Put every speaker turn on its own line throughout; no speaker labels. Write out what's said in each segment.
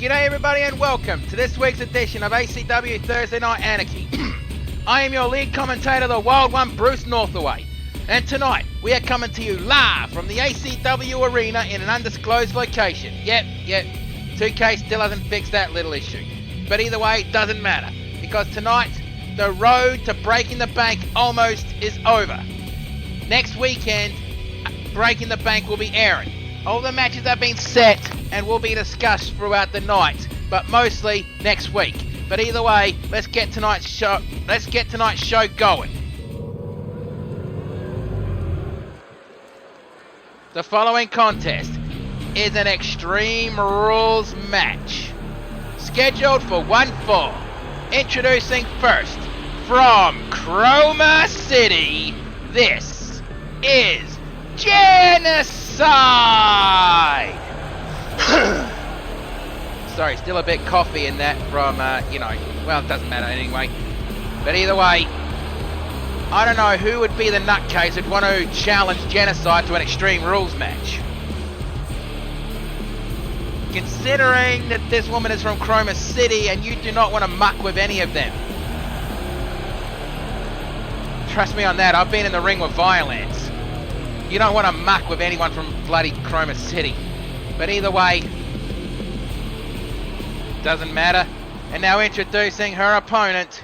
G'day everybody and welcome to this week's edition of ACW Thursday Night Anarchy. I am your lead commentator, the Wild One, Bruce Northaway. And tonight, we are coming to you live from the ACW arena in an undisclosed location. Yep, 2K still hasn't fixed that little issue. But either way, it doesn't matter. Because tonight, the road to Breaking the Bank almost is over. Next weekend, Breaking the Bank will be airing. All the matches have been set and will be discussed throughout the night, but mostly next week. But either way, let's get tonight's show going. The following contest is an Extreme Rules match, scheduled for 1 fall. Introducing first, from Chroma City, this is Genocide! Sorry, still a bit coffee in that from, well, it doesn't matter anyway. But either way, I don't know who would be the nutcase who'd want to challenge Genocide to an Extreme Rules match. Considering that this woman is from Chroma City and you do not want to muck with any of them. Trust me on that, I've been in the ring with violence. You don't want to muck with anyone from bloody Chroma City. But either way, doesn't matter. And now introducing her opponent.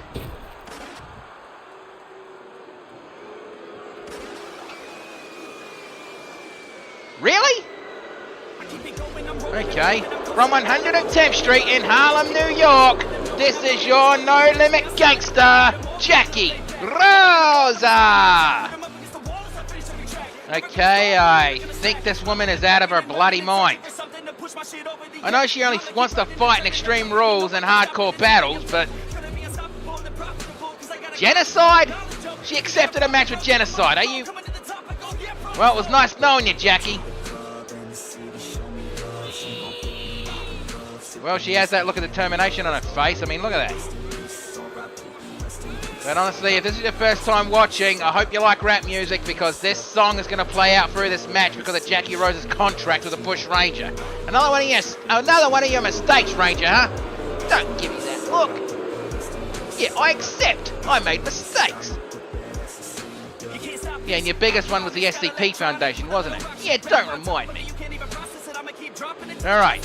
Really? Okay, from 110th Street in Harlem, New York, this is your No Limit Gangster, Jackie Rosa! Okay, I think this woman is out of her bloody mind. I know she only wants to fight in Extreme Rules and hardcore battles, but... Genocide? She accepted a match with Genocide, are you... Well, it was nice knowing you, Jackie. Well, she has that look of determination on her face. I mean, look at that. But honestly, if this is your first time watching, I hope you like rap music, because this song is going to play out through this match because of Jackie Rose's contract with the Bush Ranger. Another one of your mistakes, Ranger, huh? Don't give me that look. Yeah, I accept. I made mistakes. Yeah, and your biggest one was the SCP Foundation, wasn't it? Yeah, don't remind me. Alright.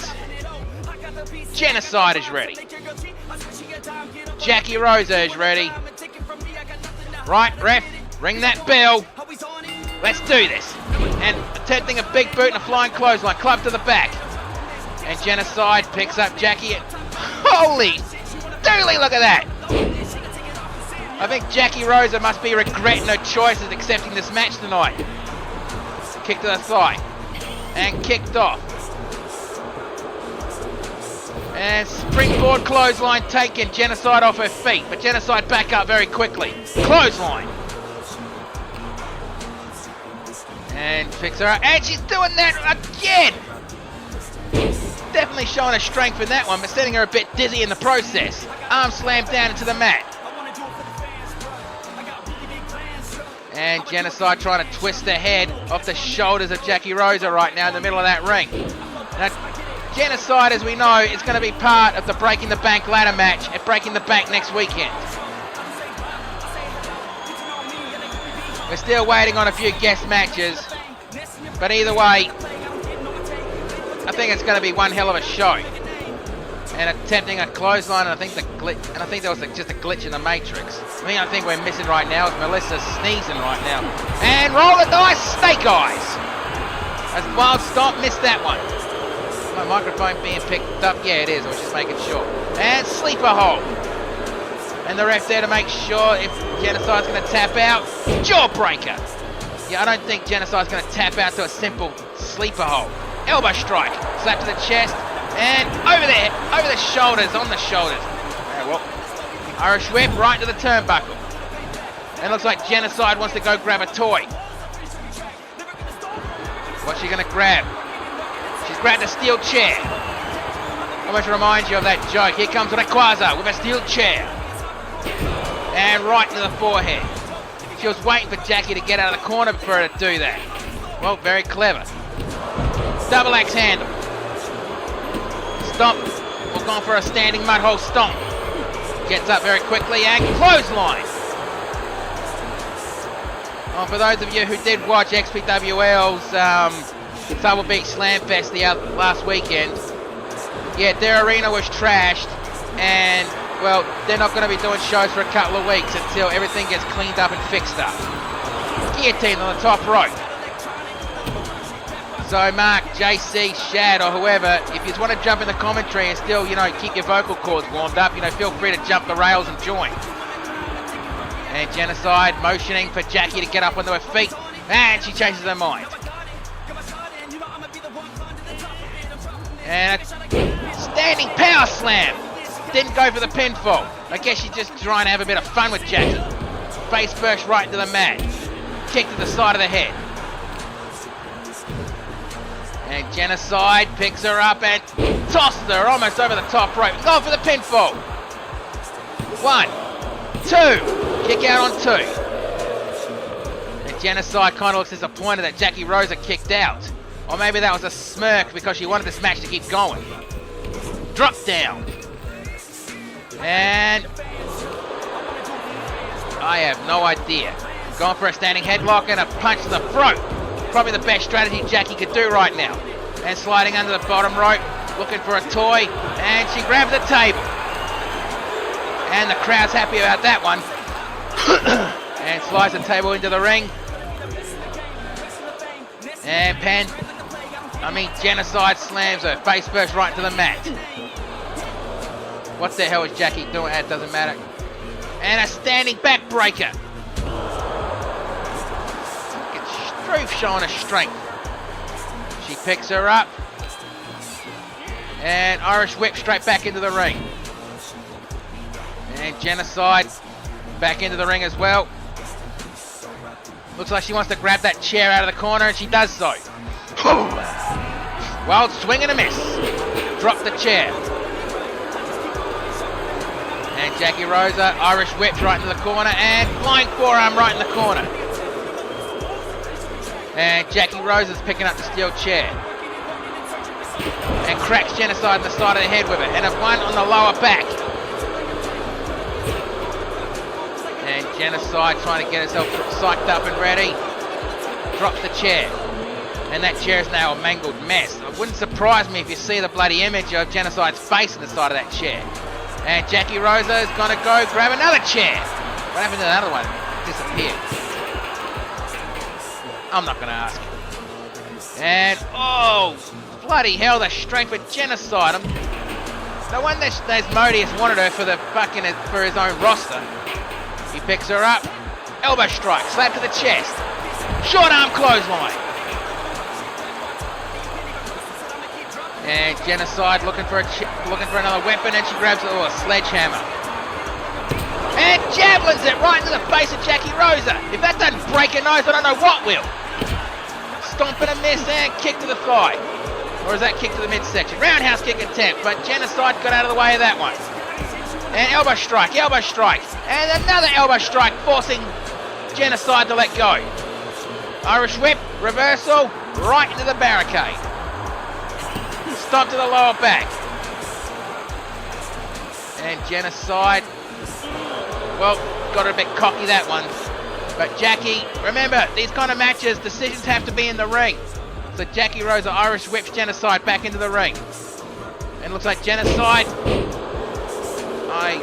Genocide is ready. Jackie Rosa is ready. Right, ref, ring that bell. Let's do this. And attempting a big boot and a flying clothesline, club to the back. And Genocide picks up Jackie. Holy dooly, look at that. I think Jackie Rosa must be regretting her choices accepting this match tonight. Kick to the thigh. And kicked off. And springboard clothesline taken, Genocide off her feet, but Genocide back up very quickly. Clothesline. And picks her up, and she's doing that again! Definitely showing her strength in that one, but setting her a bit dizzy in the process. Arm slammed down into the mat. And Genocide trying to twist the head off the shoulders of Jackie Rosa right now in the middle of that ring. Now, Genocide, as we know, is going to be part of the Breaking the Bank ladder match at Breaking the Bank next weekend. We're still waiting on a few guest matches, but either way, I think it's going to be one hell of a show. And attempting a clothesline, and I think there was just a glitch in the Matrix. The thing I think we're missing right now is Melissa sneezing right now. And roll the dice, Snake Eyes! As Wild Stomp missed that one. My microphone being picked up? Yeah, it is. I was just making sure. And sleeper hold. And the ref there to make sure if Genocide's going to tap out. Jawbreaker. Yeah, I don't think Genocide's going to tap out to a simple sleeper hold. Elbow strike. Slap to the chest. And over there. Over the shoulders. On the shoulders. Yeah, well. Irish whip right to the turnbuckle. And it looks like Genocide wants to go grab a toy. What's she going to grab? She's grabbed a steel chair. I want to remind you of that joke. Here comes Rayquaza with a steel chair. And right to the forehead. She was waiting for Jackie to get out of the corner for her to do that. Well, very clever. Double axe handle. Stomp gone for a standing mudhole stomp. Gets up very quickly and clothesline. Oh, for those of you who did watch XPWL's Double Beach Slam Fest last weekend, yeah, their arena was trashed, and well, they're not going to be doing shows for a couple of weeks until everything gets cleaned up and fixed up. Guillotine on the top rope. So Mark, JC, Shad, or whoever, if you just want to jump in the commentary and still, keep your vocal cords warmed up, feel free to jump the rails and join. And Genocide motioning for Jackie to get up onto her feet, and she changes her mind. And a standing power slam. Didn't go for the pinfall. I guess she's just trying to have a bit of fun with Jackie. Face first right into the mat. Kick to the side of the head. And Genocide picks her up and tosses her almost over the top rope. Go for the pinfall. 1, 2. Kick out on 2. And Genocide kind of looks disappointed that Jackie Rosa kicked out. Or maybe that was a smirk because she wanted this match to keep going. Drop down. And I have no idea. Going for a standing headlock and a punch to the throat. Probably the best strategy Jackie could do right now. And sliding under the bottom rope, looking for a toy, and she grabs the table. And the crowd's happy about that one. And slides the table into the ring. And Genocide slams her face first right into the mat. What the hell is Jackie doing? That doesn't matter. And a standing backbreaker. Struve showing her strength. She picks her up. And Irish whip straight back into the ring. And Genocide back into the ring as well. Looks like she wants to grab that chair out of the corner, and she does so. Wild swing and a miss. Drop the chair. And Jackie Rosa, Irish whips right into the corner, and flying forearm right in the corner. And Jackie Rosa's picking up the steel chair. And cracks Genocide in the side of the head with it, and a one on the lower back. And Genocide trying to get herself psyched up and ready. Drops the chair. And that chair is now a mangled mess. It wouldn't surprise me if you see the bloody image of Genocide's face in the side of that chair. And Jackie Rosa is going to go grab another chair. What happened to the other one? It disappeared. I'm not going to ask. And, oh, bloody hell, the strength of Genocide. No wonder Asmodeus wanted her for for his own roster. He picks her up. Elbow strike, slap to the chest. Short arm clothesline. And Genocide looking for another weapon, and she grabs a sledgehammer. And javelins it right into the face of Jackie Rosa. If that doesn't break her nose, I don't know what will. Stomp and a miss, and kick to the thigh. Or is that kick to the midsection? Roundhouse kick attempt, but Genocide got out of the way of that one. And elbow strike, and another elbow strike, forcing Genocide to let go. Irish whip, reversal, right into the barricade. Stomp to the lower back. And Genocide, well, got a bit cocky that one. But Jackie, remember, these kind of matches, decisions have to be in the ring. So Jackie Rosa Irish whips Genocide back into the ring. And it looks like Genocide, I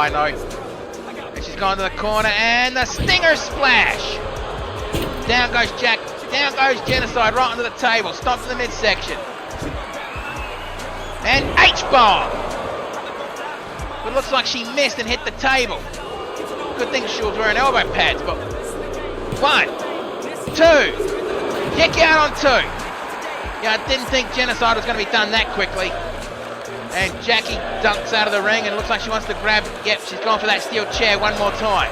know. And she's gone to the corner, and the stinger splash. Down goes Genocide right onto the table, stomp to the midsection. And H-bomb. It looks like she missed and hit the table. Good thing she was wearing elbow pads, but 1, 2, kick out on 2. Yeah, I didn't think Genocide was going to be done that quickly. And Jackie dunks out of the ring, and looks like she wants to grab, yep, she's gone for that steel chair one more time.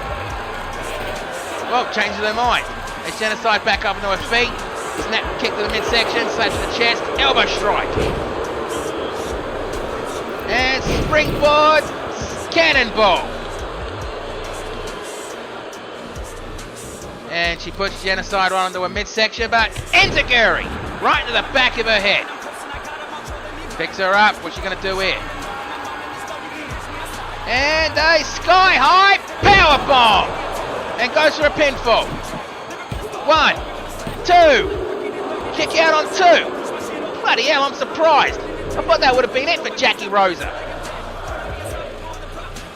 Well, changes her mind. And Genocide back up into her feet. Snap, kick to the midsection, slap to the chest, elbow strike. And springboard, cannonball. And she puts Genocide right onto her midsection, but enziguri right into the back of her head. Picks her up. What's she going to do here? And a sky high power bomb. And goes for a pinfall. 1, 2. Kick out on 2. Bloody hell, I'm surprised. I thought that would have been it for Jackie Rosa.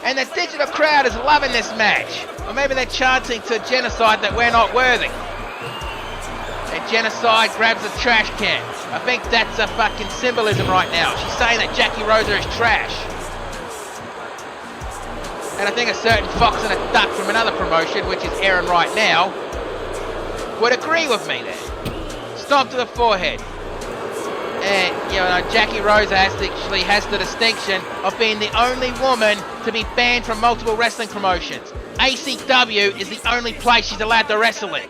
And the digital crowd is loving this match. Or maybe they're chanting to Genocide that we're not worthy. And Genocide grabs a trash can. I think that's a fucking symbolism right now. She's saying that Jackie Rosa is trash. And I think a certain fox and a duck from another promotion, which is airing right now, would agree with me there. Stomp to the forehead. And, you know, Jackie Rosa actually has the distinction of being the only woman to be banned from multiple wrestling promotions. ACW is the only place she's allowed to wrestle in.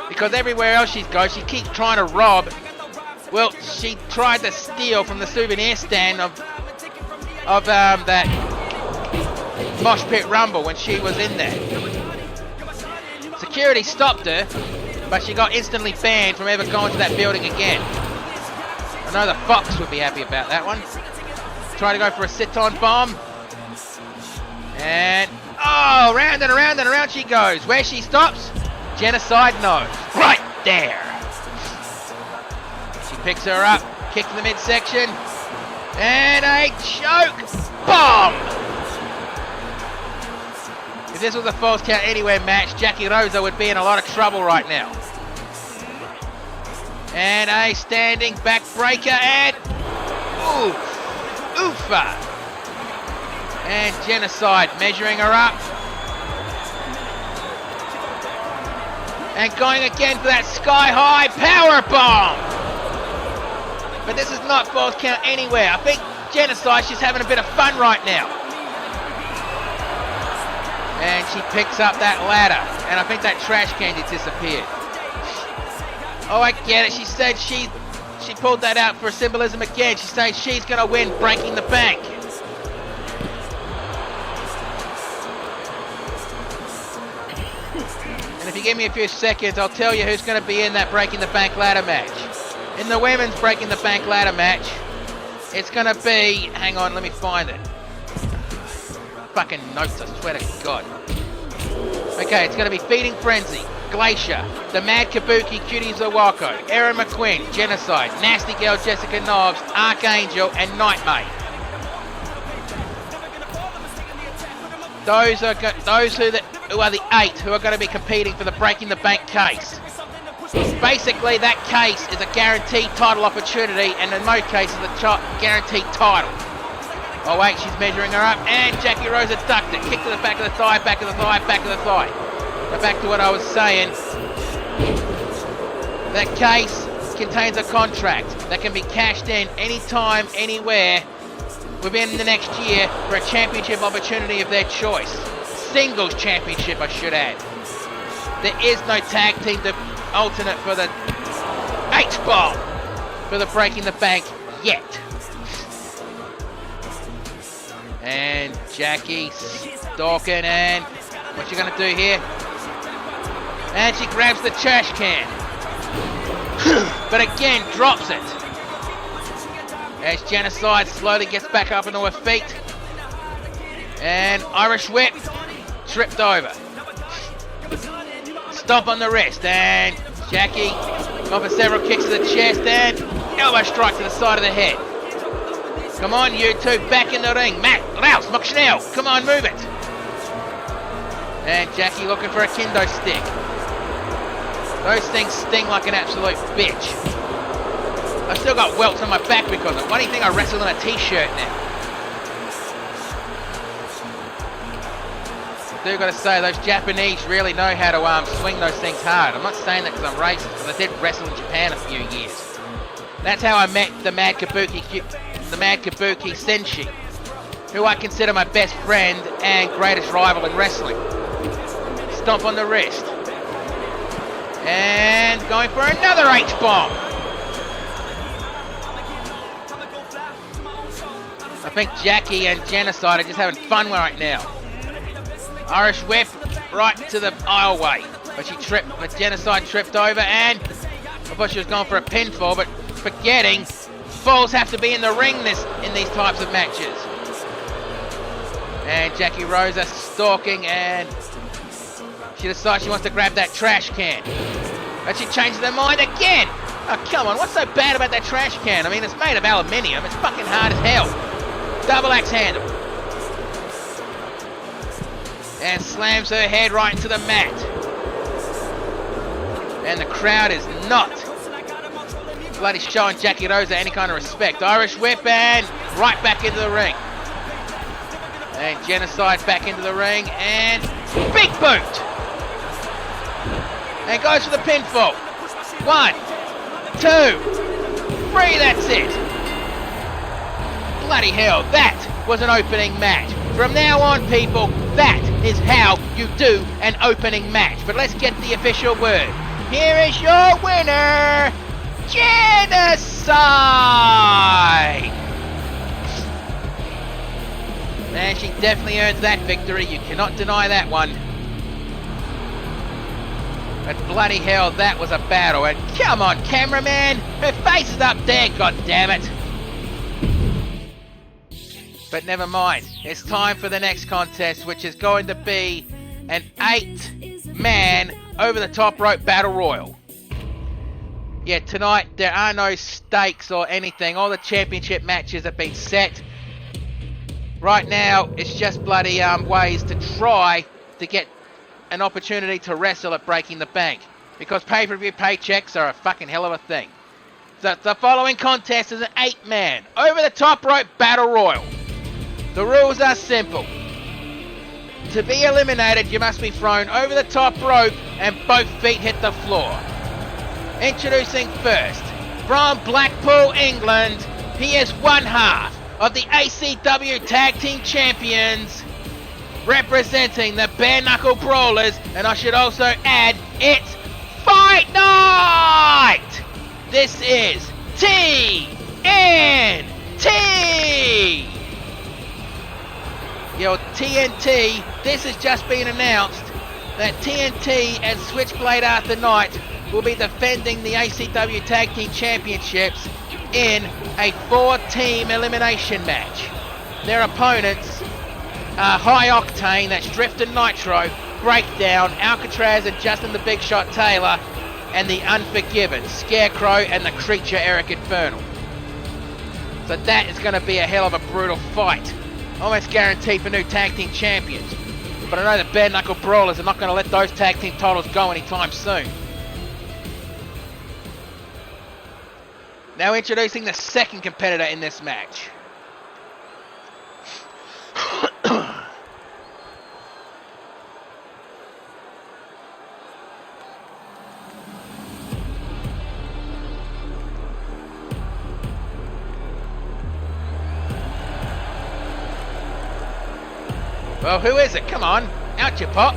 Because everywhere else she goes, she keeps trying to rob. Well, she tried to steal from the souvenir stand of that Mosh Pit Rumble when she was in there. Security stopped her, but she got instantly banned from ever going to that building again. I know the Fox would be happy about that one. Try to go for a sit-on bomb. And, oh, round and around and around she goes. Where she stops, Genocide knows. Right there. She picks her up, kick to the midsection. And a choke bomb! If this was a Falls Count Anywhere match, Jackie Rosa would be in a lot of trouble right now. And a standing backbreaker and oofa! And Genocide measuring her up. And going again for that sky-high power bomb! But this is not Falls Count Anywhere. I think Genocide, she's having a bit of fun right now. And she picks up that ladder. And I think that trash candy disappeared. Oh, I get it. She said she pulled that out for symbolism again. She's saying she's going to win Breaking the Bank. And if you give me a few seconds, I'll tell you who's going to be in that Breaking the Bank ladder match. In the women's Breaking the Bank ladder match, it's going to be... Hang on, let me find it. Fucking notes, I swear to God. Okay, it's going to be Feeding Frenzy, Glacier, The Mad Kabuki, Cutie Zawako, Erin McQueen, Genocide, Nasty Girl Jessica Knobs, Archangel, and Nightmare. Those who are the 8 who are going to be competing for the Breaking the Bank case. Basically, that case is a guaranteed title opportunity, and in most cases, a guaranteed title. Oh wait, she's measuring her up, and Jackie Rosa ducked it. Kick to the back of the thigh, back of the thigh, back of the thigh. Now back to what I was saying. That case contains a contract that can be cashed in anytime, anywhere, within the next year for a championship opportunity of their choice. Singles championship, I should add. There is no tag team alternate for the H-bomb for the Breaking the Bank yet. And Jackie stalking, and what's she gonna do here? And she grabs the trash can. But again, drops it. As Genocide slowly gets back up onto her feet. And Irish whip, tripped over. Stomp on the wrist, and Jackie going for several kicks to the chest, and elbow strike to the side of the head. Come on, you two, back in the ring. Matt, Rouse, McSchnell, come on, move it. And Jackie looking for a kendo stick. Those things sting like an absolute bitch. I've still got welts on my back because of it. Why do you think I wrestle in a t-shirt now? I do gotta say, those Japanese really know how to swing those things hard. I'm not saying that because I'm racist, because I did wrestle in Japan a few years. That's how I met the Mad Kabuki Senshi, who I consider my best friend and greatest rival in wrestling. Stomp on the wrist. And going for another H-bomb. I think Jackie and Genocide are just having fun right now. Irish whip right to the aisleway, but Genocide tripped over, and I thought she was going for a pinfall, but forgetting falls have to be in the ring in these types of matches. And Jackie Rosa stalking, and she decides she wants to grab that trash can. But she changes her mind again. Oh, come on, what's so bad about that trash can? I mean, it's made of aluminium. It's fucking hard as hell. Double axe handle. And slams her head right into the mat. And the crowd is not bloody showing Jackie Rosa any kind of respect. Irish whip and right back into the ring. And Genocide back into the ring and big boot. And goes for the pinfall. 1, 2, 3, that's it. Bloody hell, that was an opening match. From now on, people, that is how you do an opening match. But let's get the official word. Here is your winner, Genocide! Man, she definitely earns that victory. You cannot deny that one. But bloody hell, that was a battle. And come on, cameraman, her face is up there, goddammit. But never mind. It's time for the next contest, which is going to be an 8-man over-the-top rope battle royal. Yeah, tonight there are no stakes or anything. All the championship matches have been set. Right now, it's just bloody ways to try to get an opportunity to wrestle at Breaking the Bank. Because pay-per-view paychecks are a fucking hell of a thing. So the following contest is an 8-man over-the-top rope battle royal. The rules are simple. To be eliminated, you must be thrown over the top rope and both feet hit the floor. Introducing first, from Blackpool, England, he is one half of the ACW Tag Team Champions, representing the Bare Knuckle Brawlers, and I should also add, it's Fight Night! This is TNT! Yo, TNT, this has just been announced that TNT and Switchblade Arthur Knight will be defending the ACW Tag Team Championships in a 4-team elimination match. Their opponents are High Octane, that's Drift and Nitro, Breakdown, Alcatraz and Justin the Big Shot Taylor, and the Unforgiven, Scarecrow and the Creature Eric Infernal. So that is going to be a hell of a brutal fight. Almost guaranteed for new tag team champions. But I know the Bare Knuckle Brawlers are not going to let those tag team titles go anytime soon. Now introducing the second competitor in this match. Well, who is it? Come on, out you pop.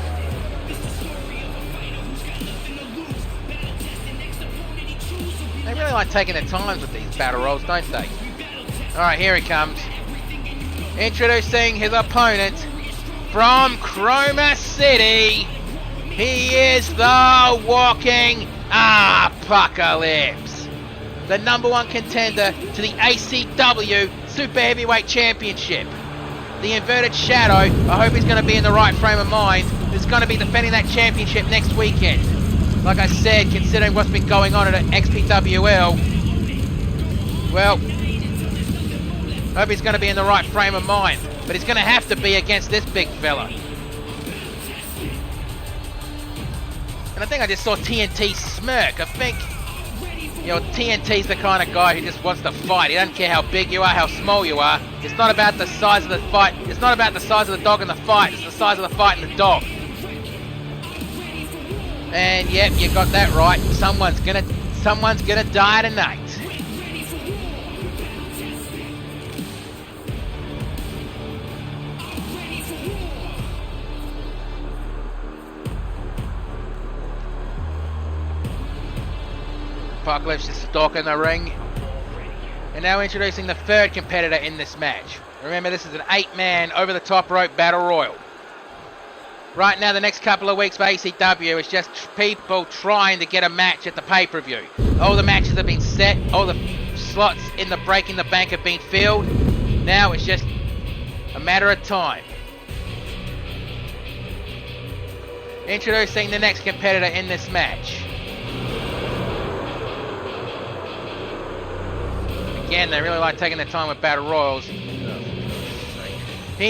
They really like taking their times with these battle rolls, don't they? Alright, here he comes. Introducing his opponent from Chroma City. He is the walking apocalypse. The #1 contender to the ACW Super Heavyweight Championship. The Inverted Shadow, I hope he's going to be in the right frame of mind. He's going to be defending that championship next weekend. Like I said, considering what's been going on at XPWL, well, I hope he's going to be in the right frame of mind. But he's going to have to be against this big fella. And I think I just saw TNT smirk. I think, you know, TNT's the kind of guy who just wants to fight. He doesn't care how big you are, how small you are. It's not about the size of the fight. It's not about the size of the dog in the fight. It's the size of the fight in the dog. And yep, you got that right. Someone's gonna die tonight. Apocalypse is stalking the ring. And now introducing the third competitor in this match. Remember, this is an 8-man over-the-top rope battle royal. Right now, the next couple of weeks for ACW is just people trying to get a match at the pay-per-view. All the matches have been set, all the slots in the Breaking the Bank have been filled. Now it's just a matter of time. Introducing the next competitor in this match. Again, they really like taking their time with Battle Royals. He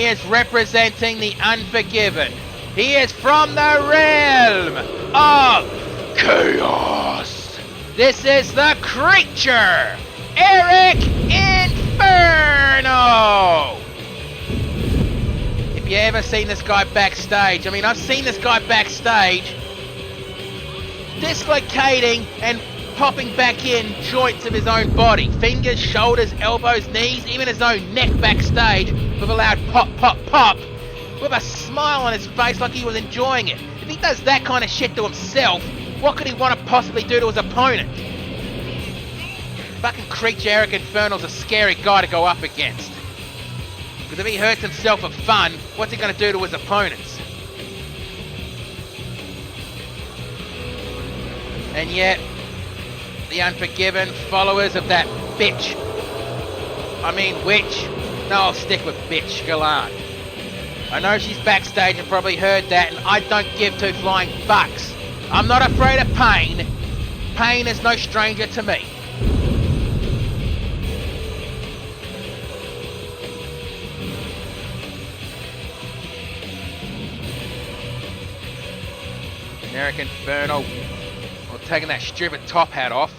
is representing the Unforgiven. He is from the realm of chaos. This is the Creature, Eric Inferno. If you ever seen this guy backstage, I mean, I've seen this guy backstage dislocating and popping back in joints of his own body. Fingers, shoulders, elbows, knees, even his own neck backstage with a loud pop, pop, pop. With a smile on his face like he was enjoying it. If he does that kind of shit to himself, what could he want to possibly do to his opponent? Fucking Creature Eric Inferno's a scary guy to go up against. Because if he hurts himself for fun, what's he going to do to his opponents? And yet, the Unforgiven, followers of that bitch. I mean witch. No, I'll stick with bitch, Gallant. I know she's backstage and probably heard that, and I don't give two flying fucks. I'm not afraid of pain. Pain is no stranger to me. Eric Inferno, well, taking that stupid top hat off.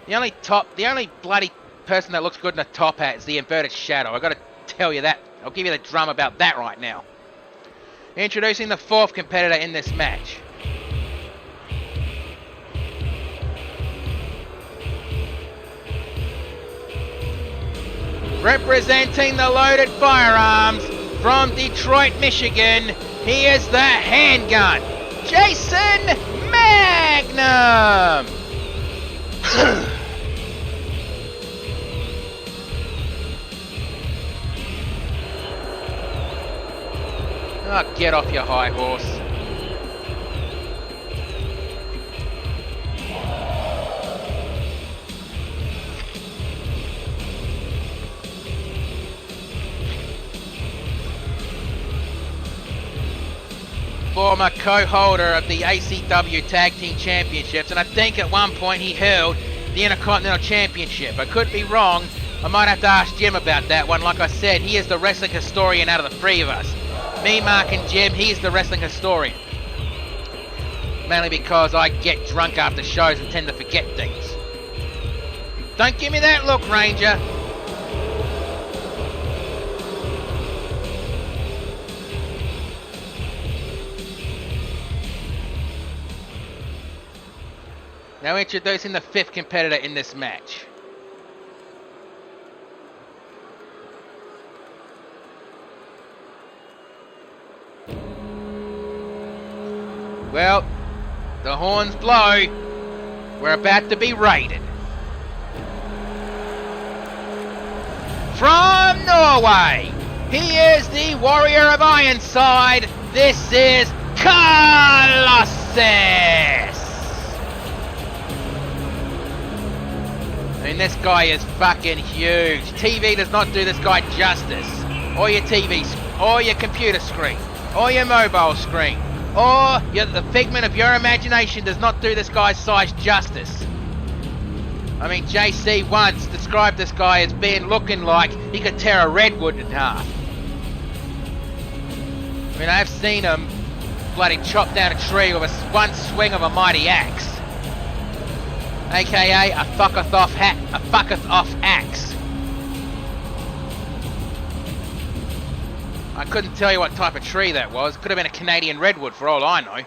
The only bloody person that looks good in a top hat is the Inverted Shadow. I gotta tell you that. I'll give you the drum about that right now. Introducing the fourth competitor in this match. Representing the Loaded Firearms from Detroit, Michigan, he is the Handgun, Jason Magnum. Oh, get off your high horse. Former co-holder of the ACW Tag Team Championships, and I think at one point he held the Intercontinental Championship. I could be wrong. I might have to ask Jim about that one. Like I said, he is the wrestling historian out of the three of us. Me, Mark, and Jim, he's the wrestling historian. Mainly because I get drunk after shows and tend to forget things. Don't give me that look, Ranger. Now introducing the fifth competitor in this match. Well, the horns blow. We're about to be raided. From Norway, he is the Warrior of Ironside. This is Colossus. I mean, this guy is fucking huge. TV does not do this guy justice. Or your TV, or your computer screen, or your mobile screen. Or the figment of your imagination does not do this guy's size justice. I mean, JC once described this guy as looking like he could tear a redwood in half. I mean, I've seen him bloody chop down a tree with one swing of a mighty axe. AKA a fucketh off axe. I couldn't tell you what type of tree that was. Could have been a Canadian redwood for all I know.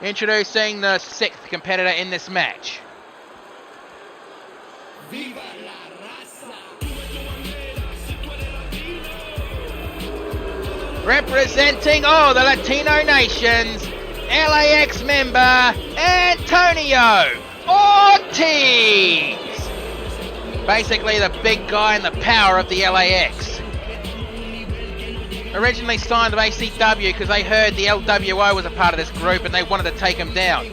Introducing the sixth competitor in this match. Viva la raza. Representing all the Latino nations, LAX member Antonio Ortiz. Basically the big guy and the power of the LAX. originally signed with ACW because they heard the LWO was a part of this group and they wanted to take him down.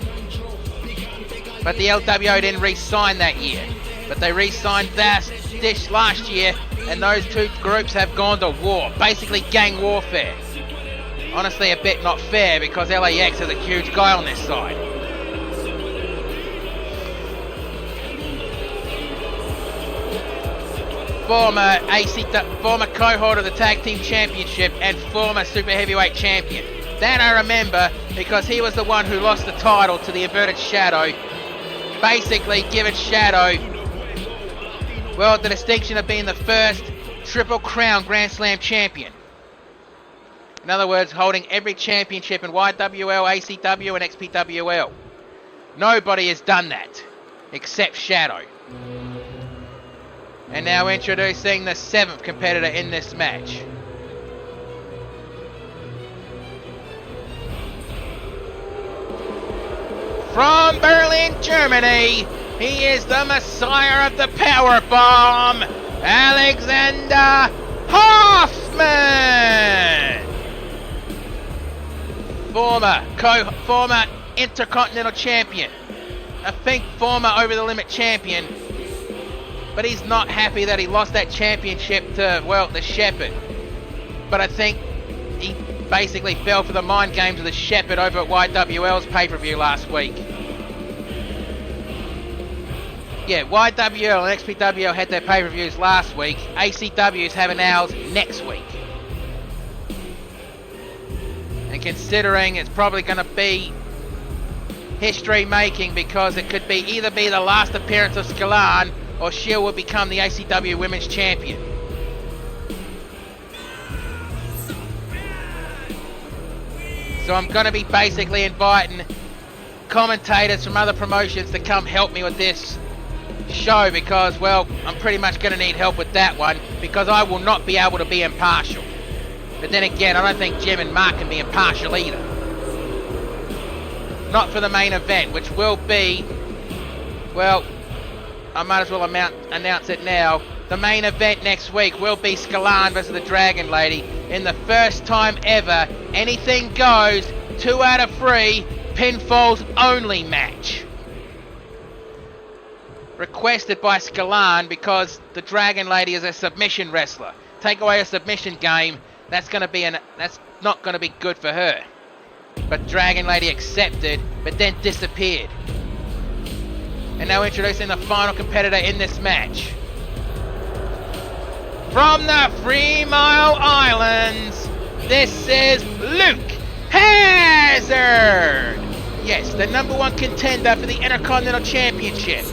But the LWO didn't re-sign that year. But they re-signed this last year, and those two groups have gone to war. Basically gang warfare. Honestly, a bit not fair because LAX is a huge guy on this side. Former cohort of the Tag Team Championship and former Super Heavyweight Champion. That I remember because he was the one who lost the title to the Inverted Shadow. Basically giving Shadow, well, the distinction of being the first Triple Crown Grand Slam champion. In other words, holding every championship in YWL, ACW and XPWL. Nobody has done that except Shadow. And now introducing the 7th competitor in this match. From Berlin, Germany, he is the Messiah of the Powerbomb, Alexander Hoffman! Former Intercontinental Champion. I think former Over the Limit Champion. But he's not happy that he lost that championship to, well, the Shepherd. But I think he basically fell for the mind games of the Shepherd over at YWL's pay-per-view last week. Yeah, YWL and XPWL had their pay-per-views last week. ACW's having ours next week. And considering it's probably going to be history making because it could be either be the last appearance of Scalan or Shield will become the ACW Women's Champion. So I'm going to be basically inviting commentators from other promotions to come help me with this show because, well, I'm pretty much going to need help with that one because I will not be able to be impartial. But then again, I don't think Jim and Mark can be impartial either. Not for the main event, which will be, well, I might as well announce it now. The main event next week will be Scalan versus the Dragon Lady in the first time ever anything goes 2 out of 3 pinfalls only match. Requested by Scalan because the Dragon Lady is a submission wrestler. Take away a submission game, that's not going to be good for her. But Dragon Lady accepted, but then disappeared. And now introducing the final competitor in this match. From the 3 Mile Islands, this is Luke Hazard! Yes, the number 1 contender for the Intercontinental Championship.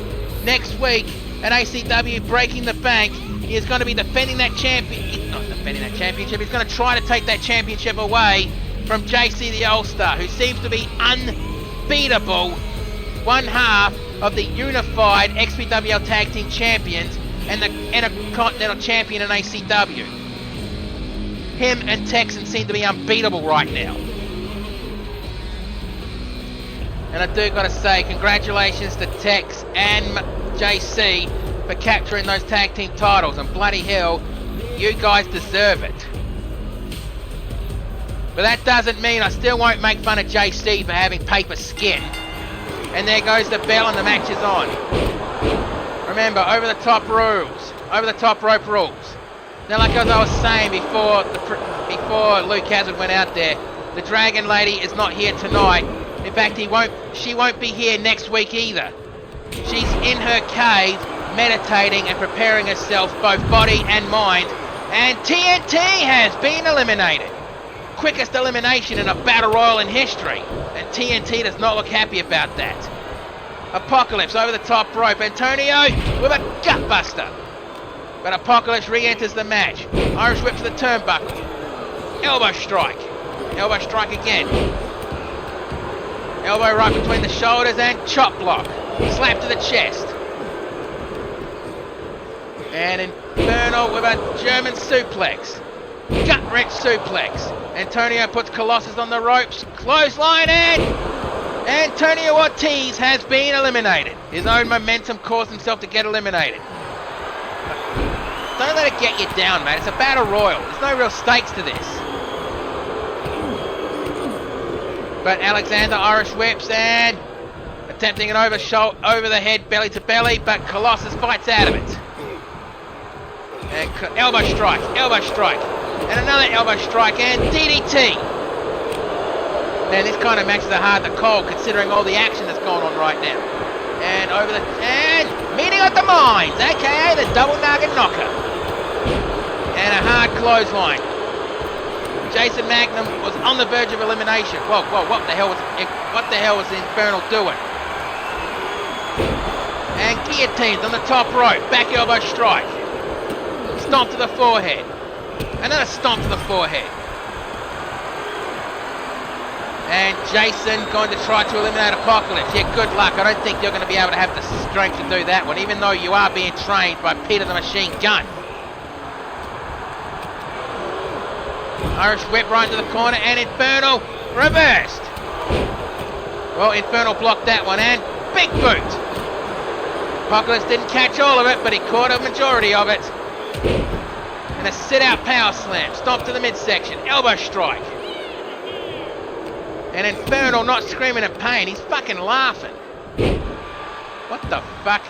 Next week at ACW Breaking the Bank, he is going to be defending that championship. He's going to try to take that championship away from JC the All-Star, who seems to be unbeatable, one half of the unified XPWL Tag Team Champions and the Intercontinental Champion in ACW. Him and Texan seem to be unbeatable right now. And I do gotta say, congratulations to Tex and JC for capturing those tag team titles, and bloody hell, you guys deserve it. But that doesn't mean I still won't make fun of JC for having paper skin. And there goes the bell and the match is on. Remember, over the top rope rules. Now, like as I was saying before Luke Hazard went out there, the Dragon Lady is not here tonight. In fact, she won't be here next week either. She's in her cave, meditating and preparing herself, both body and mind. And TNT has been eliminated. Quickest elimination in a battle royal in history. And TNT does not look happy about that. Apocalypse over the top rope. Antonio with a gutbuster. But Apocalypse re-enters the match. Irish whip to the turnbuckle. Elbow strike. Elbow strike again. Elbow right between the shoulders and chop block. Slap to the chest. And Infernal with a German suplex. Gut wrench suplex. Antonio puts Colossus on the ropes. Clothesline, and Antonio Ortiz has been eliminated. His own momentum caused himself to get eliminated. Don't let it get you down, mate. It's a battle royal. There's no real stakes to this. But Alexander Irish whips and attempting an over the head, belly to belly, but Colossus fights out of it. And elbow strike, and another elbow strike, and DDT. Man, this kind of matches are hard to call considering all the action that's going on right now. And meeting of the minds, aka the double nugget knocker. And a hard clothesline. Jason Magnum was on the verge of elimination. Whoa, what the hell was the Infernal doing? And guillotines on the top rope, back elbow strike. Stomp to the forehead. Another stomp to the forehead. And Jason going to try to eliminate Apocalypse. Yeah, good luck. I don't think you're going to be able to have the strength to do that one, even though you are being trained by Peter the Machine Gun. Irish whip right into the corner, and Infernal reversed. Well, Infernal blocked that one, and big boot. Apocalypse didn't catch all of it, but he caught a majority of it. And a sit-out power slam. Stomp to the midsection. Elbow strike. And Infernal not screaming in pain. He's fucking laughing. What the fuck?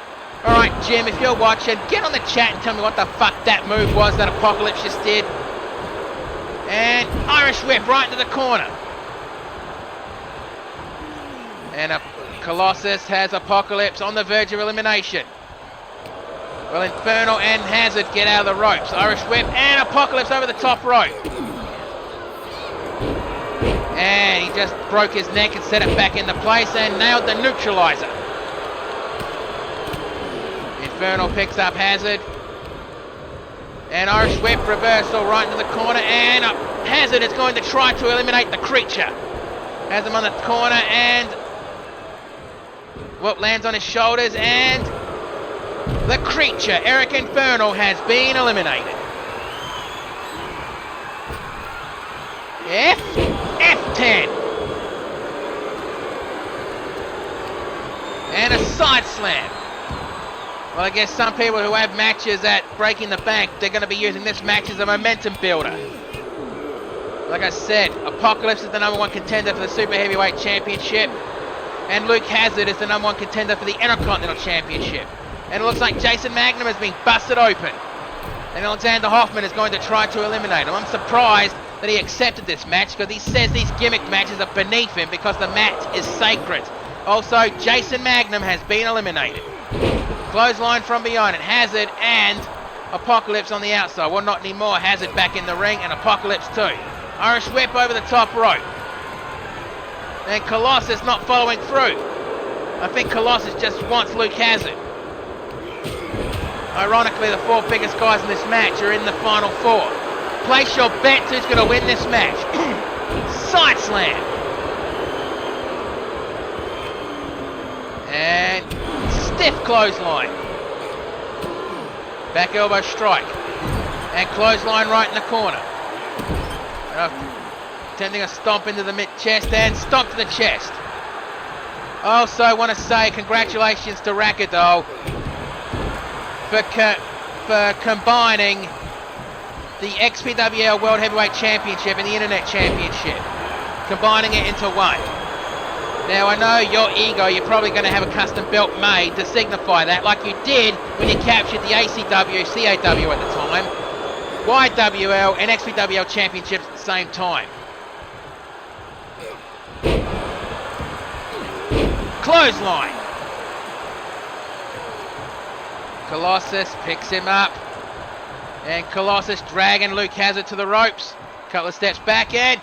Alright, Jim, if you're watching, get on the chat and tell me what the fuck that move was that Apocalypse just did. And Irish whip right into the corner. And Colossus has Apocalypse on the verge of elimination. Well, Infernal and Hazard get out of the ropes. Irish whip and Apocalypse over the top rope. And he just broke his neck and set it back into place and nailed the neutralizer. Infernal picks up Hazard. And Irish whip reversal right into the corner. And Hazard is going to try to eliminate the creature. Has him on the corner and what lands on his shoulders, and the creature, Eric Infernal, has been eliminated. F10. And a side slam. Well, I guess some people who have matches at Breaking the Bank, they're going to be using this match as a momentum builder. Like I said, Apocalypse is the #1 contender for the Super Heavyweight Championship. And Luke Hazard is the #1 contender for the Intercontinental Championship. And it looks like Jason Magnum has been busted open. And Alexander Hoffman is going to try to eliminate him. I'm surprised that he accepted this match because he says these gimmick matches are beneath him because the match is sacred. Also, Jason Magnum has been eliminated. Clothesline from behind, and Hazard and Apocalypse on the outside. Well, not anymore. Hazard back in the ring, and Apocalypse too. Irish whip over the top rope. And Colossus not following through. I think Colossus just wants Luke Hazard. Ironically, the 4 biggest guys in this match are in the final 4. Place your bets who's going to win this match. Side slam. And stiff clothesline. Back elbow strike. And clothesline right in the corner. Attempting a stomp into the mid-chest and stomp to the chest. Also, I want to say congratulations to Rakadoll for combining the XPWL World Heavyweight Championship and the Internet Championship. Combining it into one. Now, I know your ego, you're probably going to have a custom belt made to signify that, like you did when you captured the ACW, CAW at the time, YWL and XPWL Championships at the same time. Clothesline. Colossus picks him up. And Colossus dragging Luke Hazard to the ropes. Couple of steps back and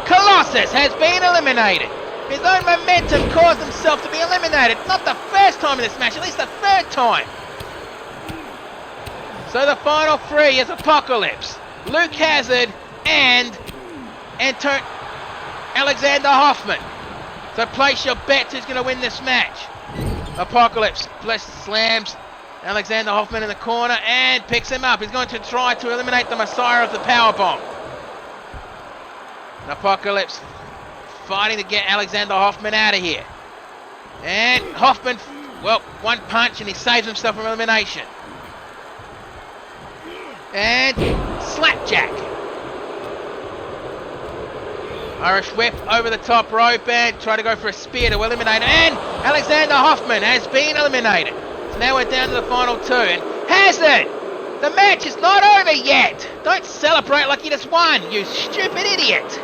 Colossus has been eliminated. His own momentum caused himself to be eliminated. Not the first time in this match, at least the 3rd time. So the final 3 is Apocalypse, Luke Hazard, and Alexander Hoffman. So place your bets who's going to win this match. Apocalypse slams Alexander Hoffman in the corner and picks him up. He's going to try to eliminate the Messiah of the Powerbomb. Apocalypse fighting to get Alexander Hoffman out of here. And Hoffman, well, one punch and he saves himself from elimination. And slapjack. Irish whip over the top rope and try to go for a spear to eliminate him. And Alexander Hoffman has been eliminated. So now we're down to the final two. And Hazard! The match is not over yet! Don't celebrate like you just won, you stupid idiot!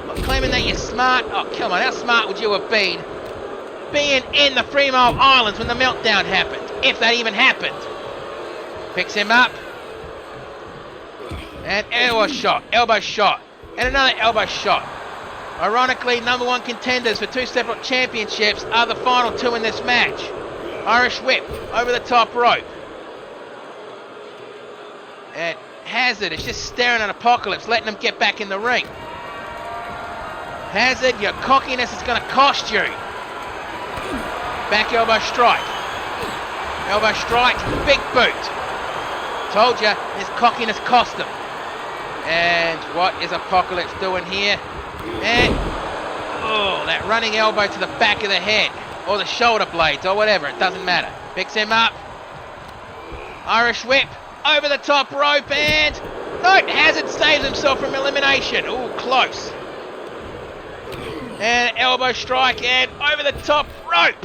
Not claiming that you're smart. Oh, come on, how smart would you have been being in the 3 Mile Islands when the meltdown happened? If that even happened. Picks him up. And elbow shot. And another elbow shot. Ironically, number 1 contenders for 2 separate championships are the final 2 in this match. Irish whip over the top rope. And Hazard is just staring at Apocalypse, letting him get back in the ring. Hazard, your cockiness is going to cost you. Back elbow strike. Elbow strike, big boot. Told you, his cockiness cost him. And what is Apocalypse doing here? And, oh, that running elbow to the back of the head. Or the shoulder blades, or whatever, it doesn't matter. Picks him up. Irish whip, over the top rope, and... no, Hazard saves himself from elimination. Ooh, close. And elbow strike, and over the top rope.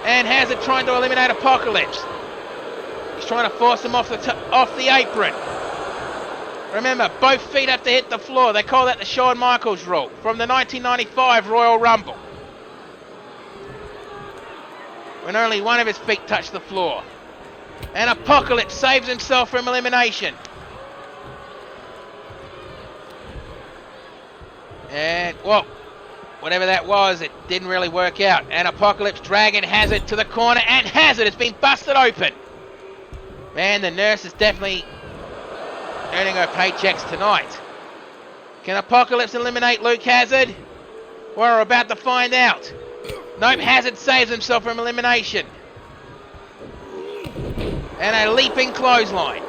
And Hazard trying to eliminate Apocalypse. He's trying to force him off the apron. Remember, both feet have to hit the floor. They call that the Shawn Michaels rule from the 1995 Royal Rumble, when only one of his feet touched the floor. And Apocalypse saves himself from elimination. And, well, whatever that was, it didn't really work out. And Apocalypse dragging Hazard to the corner, and Hazard has been busted open. Man, the nurse is definitely earning her paychecks tonight. Can Apocalypse eliminate Luke Hazard? We're about to find out. Nope, Hazard saves himself from elimination. And a leaping clothesline.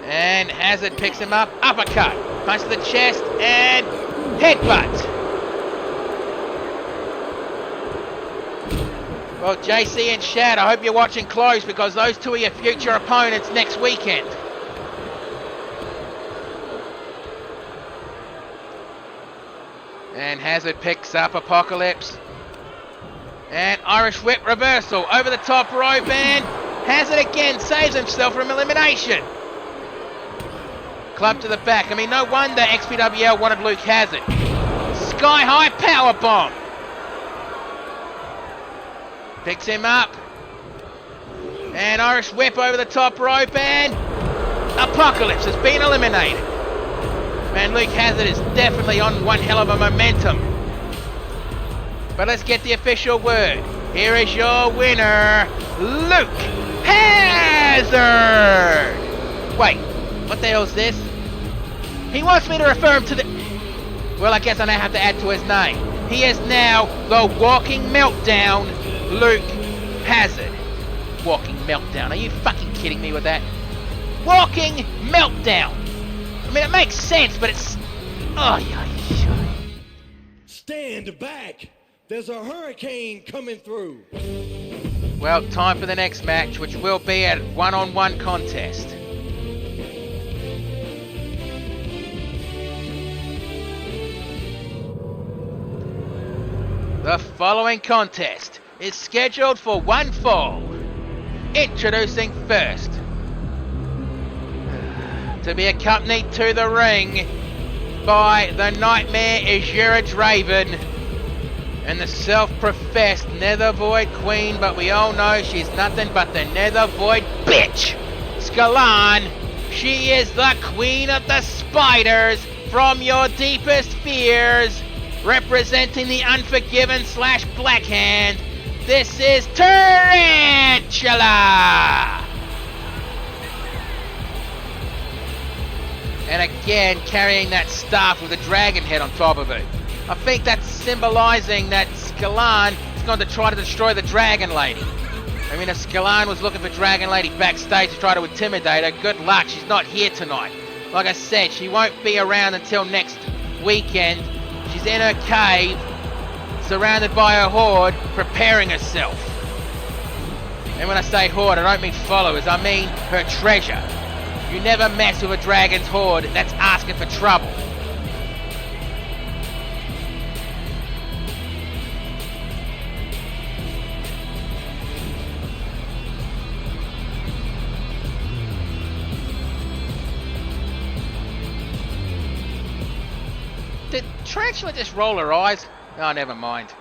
And Hazard picks him up, uppercut, punch to the chest, and headbutt. Well, JC and Shad, I hope you're watching close, because those 2 are your future opponents next weekend. And Hazard picks up Apocalypse. And Irish whip reversal over the top rope, and Hazard again saves himself from elimination. Club to the back. I mean, no wonder XPWL wanted Luke Hazard. Sky high power bomb. Picks him up. And Irish whip over the top rope, and Apocalypse has been eliminated. Man, Luke Hazard is definitely on one hell of a momentum. But let's get the official word. Here is your winner, Luke Hazard! Wait, what the hell is this? He wants me to refer him to the... Well, I guess I now have to add to his name. He is now the Walking Meltdown, Luke Hazard. Walking Meltdown. Are you fucking kidding me with that? Walking Meltdown. I mean, it makes sense, but it's... oh, yeah.
Stand back. There's a hurricane coming through.
Well, time for the next match, which will be a one-on-one contest. The following contest is scheduled for one fall. Introducing first, to be accompanied to the ring by the Nightmare Azura Draven and the self-professed Nether Void Queen, but we all know she's nothing but the Nether Void bitch, Skalan. She is the Queen of the Spiders from your deepest fears, representing the Unforgiven / Black Hand. This is Tarantula! And again, carrying that staff with a dragon head on top of it. I think that's symbolizing that Skalan is going to try to destroy the Dragon Lady. I mean, if Skalan was looking for Dragon Lady backstage to try to intimidate her, good luck, she's not here tonight. Like I said, she won't be around until next weekend. She's in her cave, surrounded by her horde, preparing herself. And when I say horde, I don't mean followers, I mean her treasure. You never mess with a dragon's horde. That's asking for trouble. Did Tarantula just roll her eyes? Oh, never mind.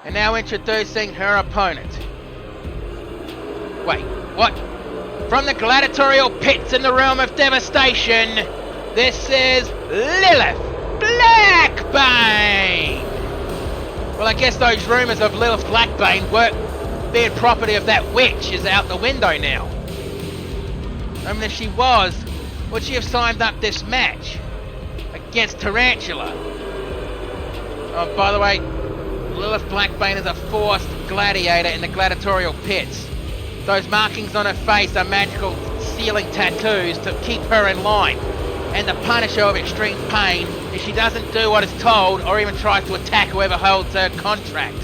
And now introducing her opponent. Wait, what? From the gladiatorial pits in the realm of devastation, this is Lilith Blackbane! Well, I guess those rumours of Lilith Blackbane being property of that witch is out the window now. I mean, if she was, would she have signed up this match against Tarantula? Oh, by the way, Lilith Blackbane is a forced gladiator in the gladiatorial pits. Those markings on her face are magical sealing tattoos to keep her in line, and to punish her with extreme pain if she doesn't do what is told or even tries to attack whoever holds her contract.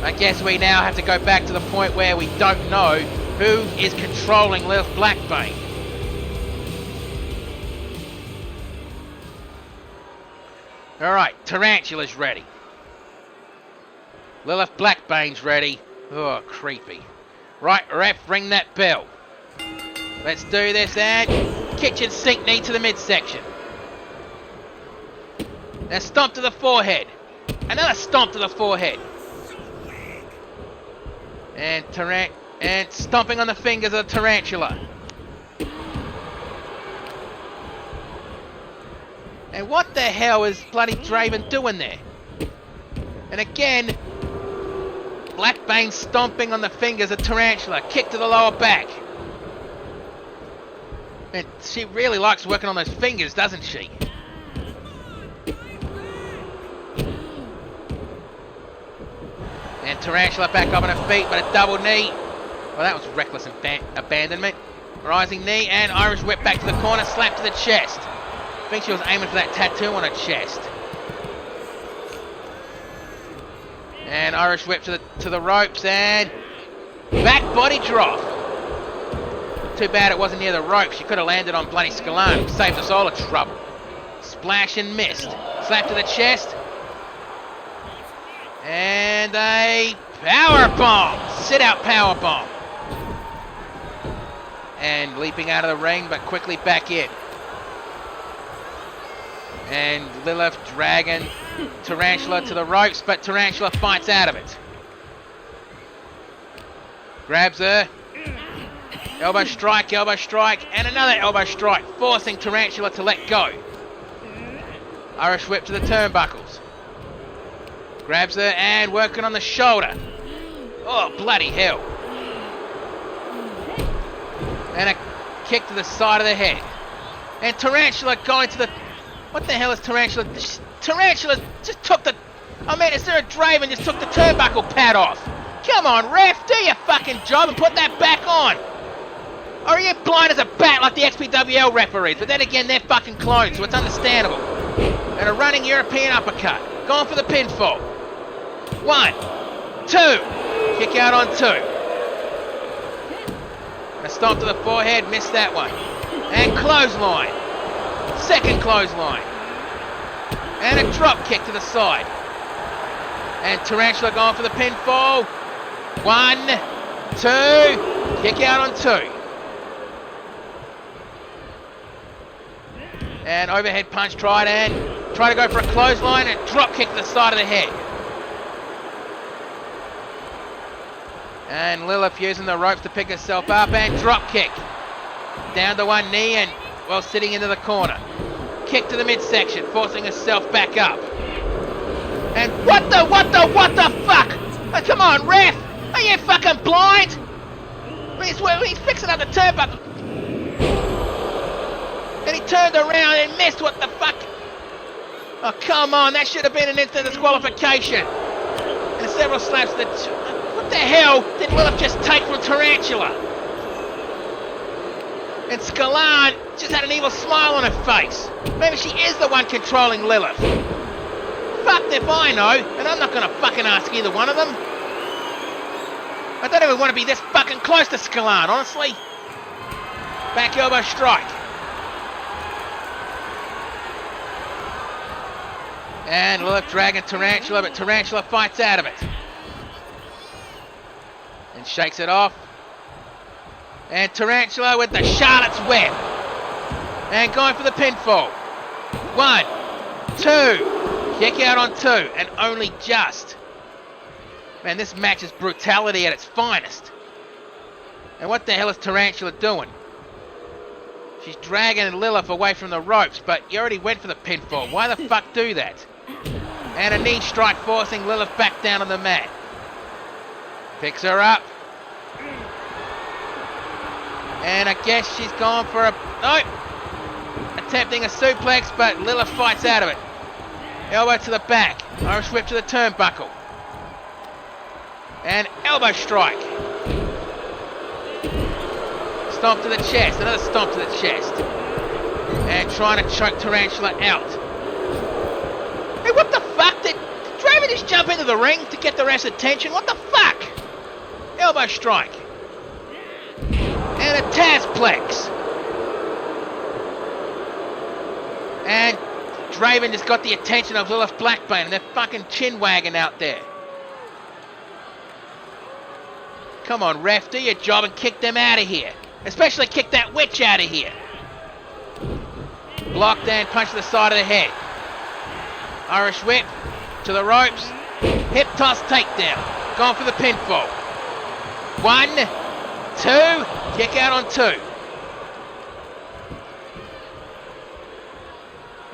I guess we now have to go back to the point where we don't know who is controlling Lilith Blackbane. Alright, Tarantula's ready. Lilith Blackbane's ready. Oh, creepy. Right, ref, ring that bell. Let's do this, and kitchen sink knee to the midsection. Now stomp to the forehead. Another stomp to the forehead. And stomping on the fingers of the Tarantula. And what the hell is bloody Draven doing there? And again, Blackbane stomping on the fingers of Tarantula. Kick to the lower back. And she really likes working on those fingers, doesn't she? And Tarantula back up on her feet, but a double knee. Well, that was reckless abandonment. Rising knee and Irish whip back to the corner, slap to the chest. I think she was aiming for that tattoo on her chest. And Irish whip to the ropes and back body drop. Too bad it wasn't near the ropes. She could have landed on bloody Scalan. Saved us all a trouble. Splash and missed. Slap to the chest. And a power bomb. Sit out power bomb. And leaping out of the ring, but quickly back in. And Lilith dragging Tarantula to the ropes, but Tarantula fights out of it. Grabs her. Elbow strike, and another elbow strike, forcing Tarantula to let go. Irish whip to the turnbuckles. Grabs her and working on the shoulder. Oh, bloody hell. And a kick to the side of the head. And Tarantula going to the... What the hell is Tarantula? Tarantula just took the... I mean, Sarah Draven just took the turnbuckle pad off. Come on, ref, do your fucking job and put that back on. Or are you blind as a bat like the XPWL referees? But then again, they're fucking clones, so it's understandable. And a running European uppercut. Going for the pinfall. 1, 2. Kick out on 2. A stomp to the forehead, missed that one. And clothesline. Second clothesline. And a drop kick to the side. And Tarantula going for the pinfall. 1, 2. Kick out on 2. And overhead punch tried and try to go for a clothesline and drop kick to the side of the head. And Lilith using the ropes to pick herself up and drop kick. Down to one knee and, well, sitting into the corner. Kick to the midsection, forcing herself back up. And what the fuck? Oh, come on, ref! Are you fucking blind? He's fixing up the turnbuckle. And he turned around and missed, what the fuck? Oh, come on, that should have been an instant disqualification. And several slaps to the... What the hell did Lilith just take from Tarantula? And Scalan just had an evil smile on her face. Maybe she is the one controlling Lilith. Fucked if I know, and I'm not gonna fucking ask either one of them. I don't even want to be this fucking close to Scalan, honestly. Back elbow strike. And Lilith dragging Tarantula, but Tarantula fights out of it. And shakes it off. And Tarantula with the Charlotte's Web. And going for the pinfall. 1, 2. Kick out on 2. And only just. Man, this match is brutality at its finest. And what the hell is Tarantula doing? She's dragging Lilith away from the ropes, but you already went for the pinfall. Why the fuck do that? And a knee strike forcing Lilith back down on the mat. Picks her up. And I guess she's gone for a... Nope. Attempting a suplex, but Lilith fights out of it. Elbow to the back. Irish whip to the turnbuckle. And elbow strike. Stomp to the chest. Another stomp to the chest. And trying to choke Tarantula out. Hey, what the fuck? Did Draven just jump into the ring to get the ref's attention? What the fuck? Elbow strike. And a Tazplex. And Draven just got the attention of Lilith Blackbane and they're fucking chin wagging out there. Come on, ref, do your job and kick them out of here. Especially kick that witch out of here. Blocked and punch to the side of the head. Irish whip to the ropes. Hip toss takedown. Going for the pinfall. 1, 2. Kick out on 2.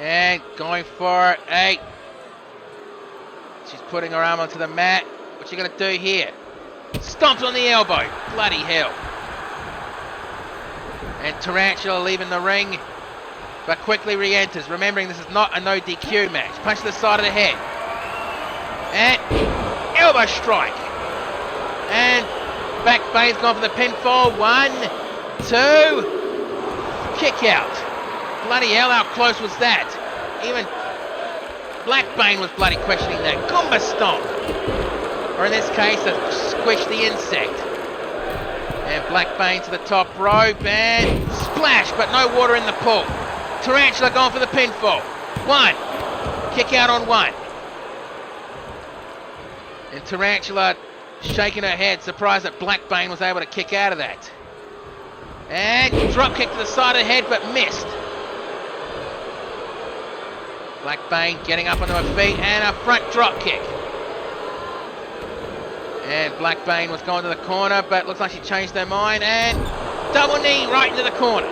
And going for a... She's putting her arm onto the mat. What's she going to do here? Stomps on the elbow. Bloody hell. And Tarantula leaving the ring, but quickly re-enters, remembering this is not a no DQ match. Punch to the side of the head. And elbow strike. And Blackbane's gone for the pinfall. 1, 2. Kick out. Bloody hell, how close was that? Even Blackbane was bloody questioning that. Goomba stomp. Or in this case, a squish the insect. And Blackbane to the top rope and splash, but no water in the pool. Tarantula going for the pinfall. 1. Kick out on 1. And Tarantula shaking her head, surprised that Blackbane was able to kick out of that. And drop kick to the side of the head, but missed. Blackbane getting up onto her feet and a front drop kick. And Blackbane was going to the corner, but looks like she changed her mind. And double knee right into the corner.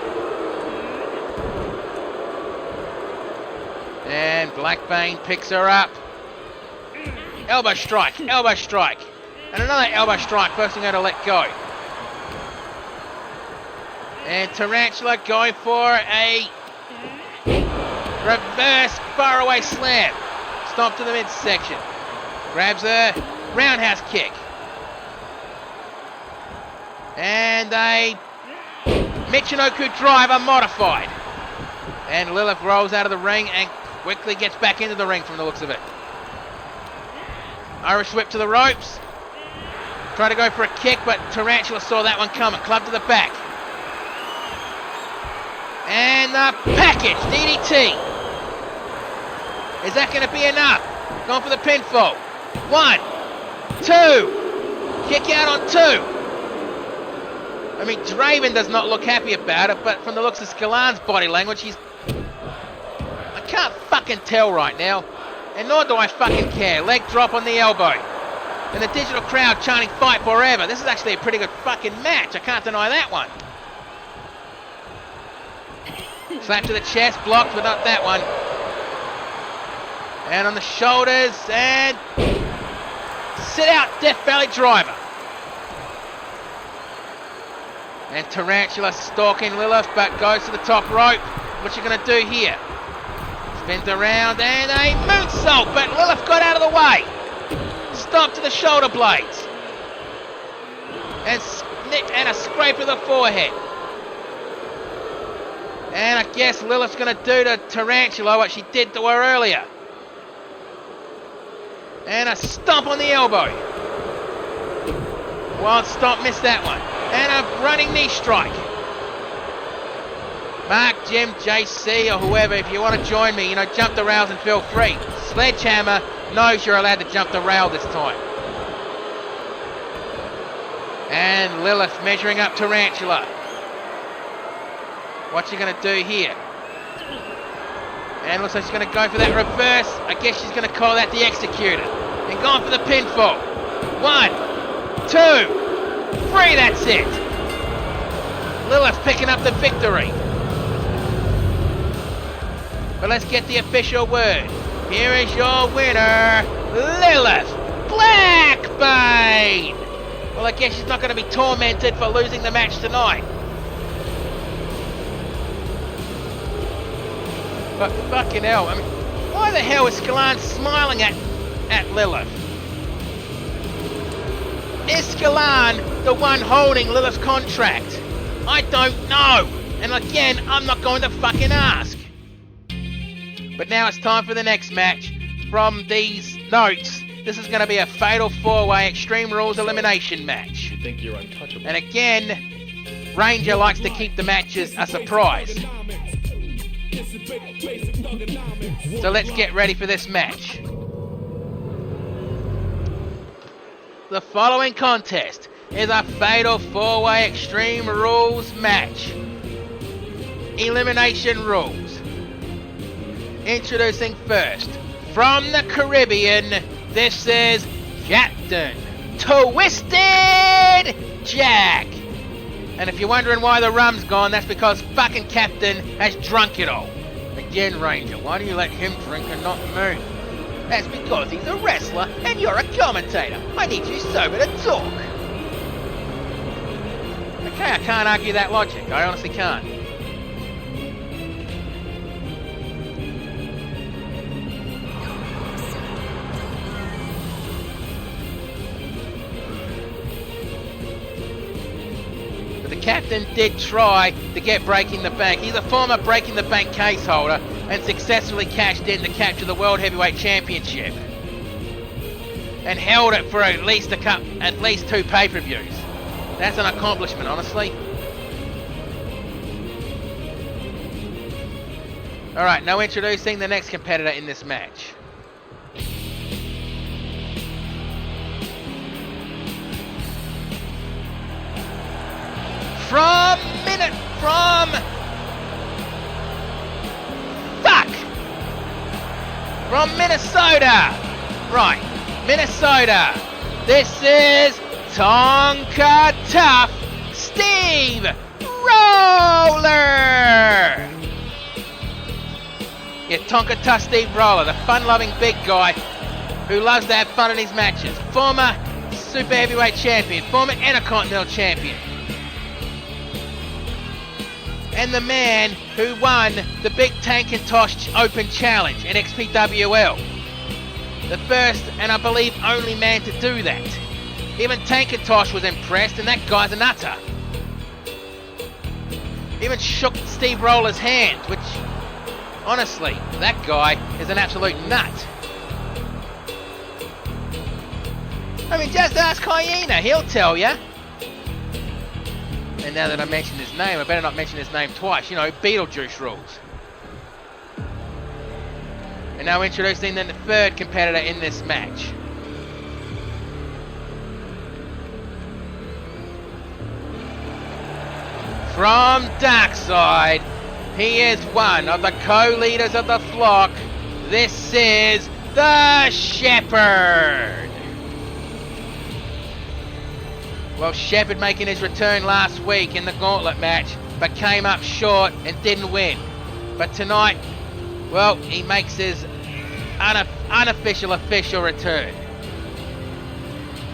And Blackbane picks her up. Elbow strike, elbow strike. And another elbow strike, forcing her to let go. And Tarantula going for a reverse faraway slam. Stomp to the midsection. Grabs her, roundhouse kick. And a Michinoku driver modified. And Lilith rolls out of the ring and quickly gets back into the ring from the looks of it. Irish whip to the ropes. Try to go for a kick, but Tarantula saw that one coming. Club to the back. And the package, DDT. Is that going to be enough? Going for the pinfall. 1, 2. Kick out on 2. I mean, Draven does not look happy about it, but from the looks of Scalan's body language, I can't fucking tell right now. And nor do I fucking care. Leg drop on the elbow. And the digital crowd chanting fight forever. This is actually a pretty good fucking match. I can't deny that one. Slap to the chest, blocked, but not that one. And on the shoulders, and sit out Death Valley driver. And Tarantula stalking Lilith, but goes to the top rope. What's she going to do here? Spins around, and a moonsault, but Lilith got out of the way. Stomp to the shoulder blades. And a scrape of the forehead. And I guess Lilith's going to do to Tarantula what she did to her earlier. And a stomp on the elbow. Wild stomp, missed that one. And a running knee strike. Mark, Jim, JC, or whoever, if you want to join me, jump the rails and feel free. Sledgehammer knows you're allowed to jump the rail this time. And Lilith measuring up Tarantula. What's she going to do here? And looks like she's going to go for that reverse. I guess she's going to call that the Executor. And going for the pinfall. 1, 2, 3, that's it. Lilith picking up the victory. But let's get the official word. Here is your winner, Lilith Blackbane. Well, I guess she's not going to be tormented for losing the match tonight. But fucking hell, I mean, why the hell is Scalan smiling at Lilith? Is Scalan the one holding Lilith's contract? I don't know. And again, I'm not going to fucking ask. But now it's time for the next match. From these notes, this is going to be a fatal 4-way Extreme Rules elimination match.
You think you're untouchable.
And again, Ranger likes to keep the matches a surprise. So let's get ready for this match. The following contest is a fatal 4-way Extreme Rules match. Elimination rules. Introducing first, from the Caribbean, this is Captain Twisted Jack. And if you're wondering why the rum's gone, that's because fucking Captain has drunk it all. Again, Ranger, why do you let him drink and not me? That's because he's a wrestler and you're a commentator. I need you sober to talk. Okay, I can't argue that logic. I honestly can't. Captain did try to get Breaking the Bank. He's a former Breaking the Bank case holder and successfully cashed in to capture the World Heavyweight Championship and held it for at least 2 pay-per-views. That's an accomplishment, honestly. Alright, now introducing the next competitor in this match. From Minnesota. Right, Minnesota. This is Tonka Tough Steve Roller. Yeah, Tonka Tough Steve Roller, the fun-loving big guy who loves to have fun in his matches. Former Super Heavyweight Champion, former Intercontinental Champion. And the man who won the Big Tank and Tosh Open Challenge in XPWL. The first and I believe only man to do that. Even Tankintosh was impressed, and that guy's a nutter. Even shook Steve Roller's hand, which, honestly, that guy is an absolute nut. I mean, just ask Hyena, he'll tell ya. And now that I mentioned his name, I better not mention his name twice. You know, Beetlejuice rules. And now introducing then the third competitor in this match. From Darkside, he is one of the co-leaders of the flock. This is the Shepherd. Well, Shepherd making his return last week in the gauntlet match, but came up short and didn't win. But tonight, well, he makes his unofficial official return.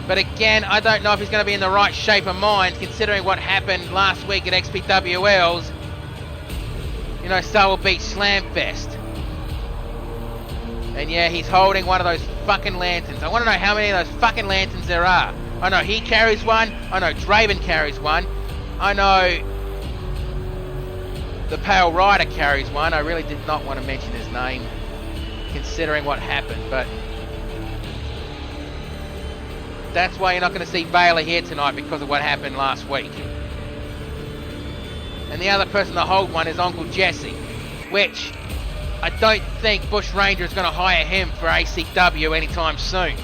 But again, I don't know if he's going to be in the right shape of mind, considering what happened last week at XPWL's, you know, Soul Beach Slamfest. And yeah, he's holding one of those fucking lanterns. I want to know how many of those fucking lanterns there are. I know he carries one. I know Draven carries one. I know the Pale Rider carries one. I really did not want to mention his name, considering what happened, but that's why you're not going to see Baylor here tonight, because of what happened last week. and the other person to hold one is Uncle Jesse, which I don't think Bush Ranger is going to hire him for ACW anytime soon.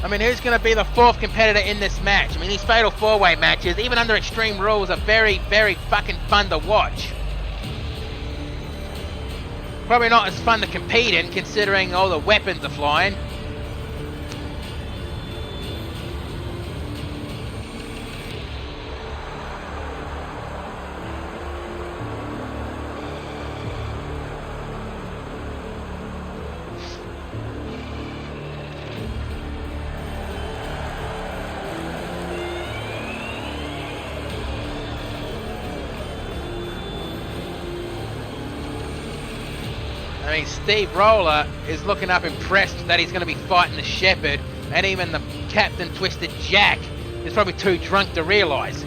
I mean, who's going to be the fourth competitor in this match? I mean, these Fatal 4-Way matches, even under Extreme Rules, are very, very fucking fun to watch. Probably not as fun to compete in, considering all the weapons are flying. I mean, Steve Roller is looking up impressed that he's going to be fighting the Shepherd, and even the Captain Twisted Jack is probably too drunk to realise.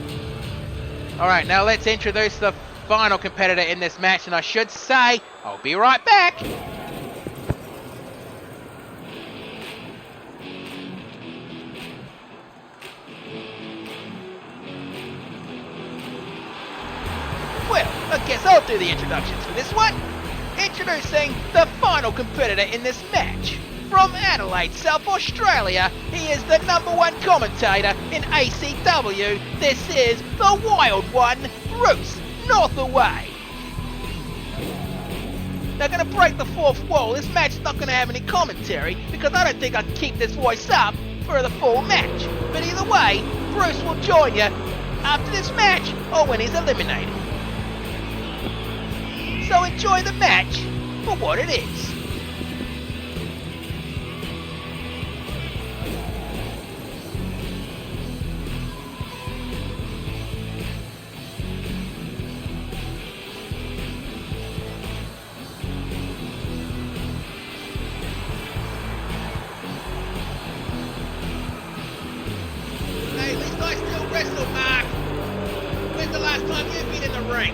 Alright, now let's introduce the final competitor in this match, and I should say, I'll be right back. Well, I guess I'll do the introductions for this one. Introducing the final competitor in this match. From Adelaide, South Australia, he is the #1 commentator in ACW. This is the Wild One, Bruce Northaway. They're going to break the fourth wall. This match is not going to have any commentary because I don't think I can keep this voice up for the full match. But either way, Bruce will join you after this match or when he's eliminated. So enjoy the match for what it is. Hey, these guys still wrestle, Mark. When's the last time you've been in the ring?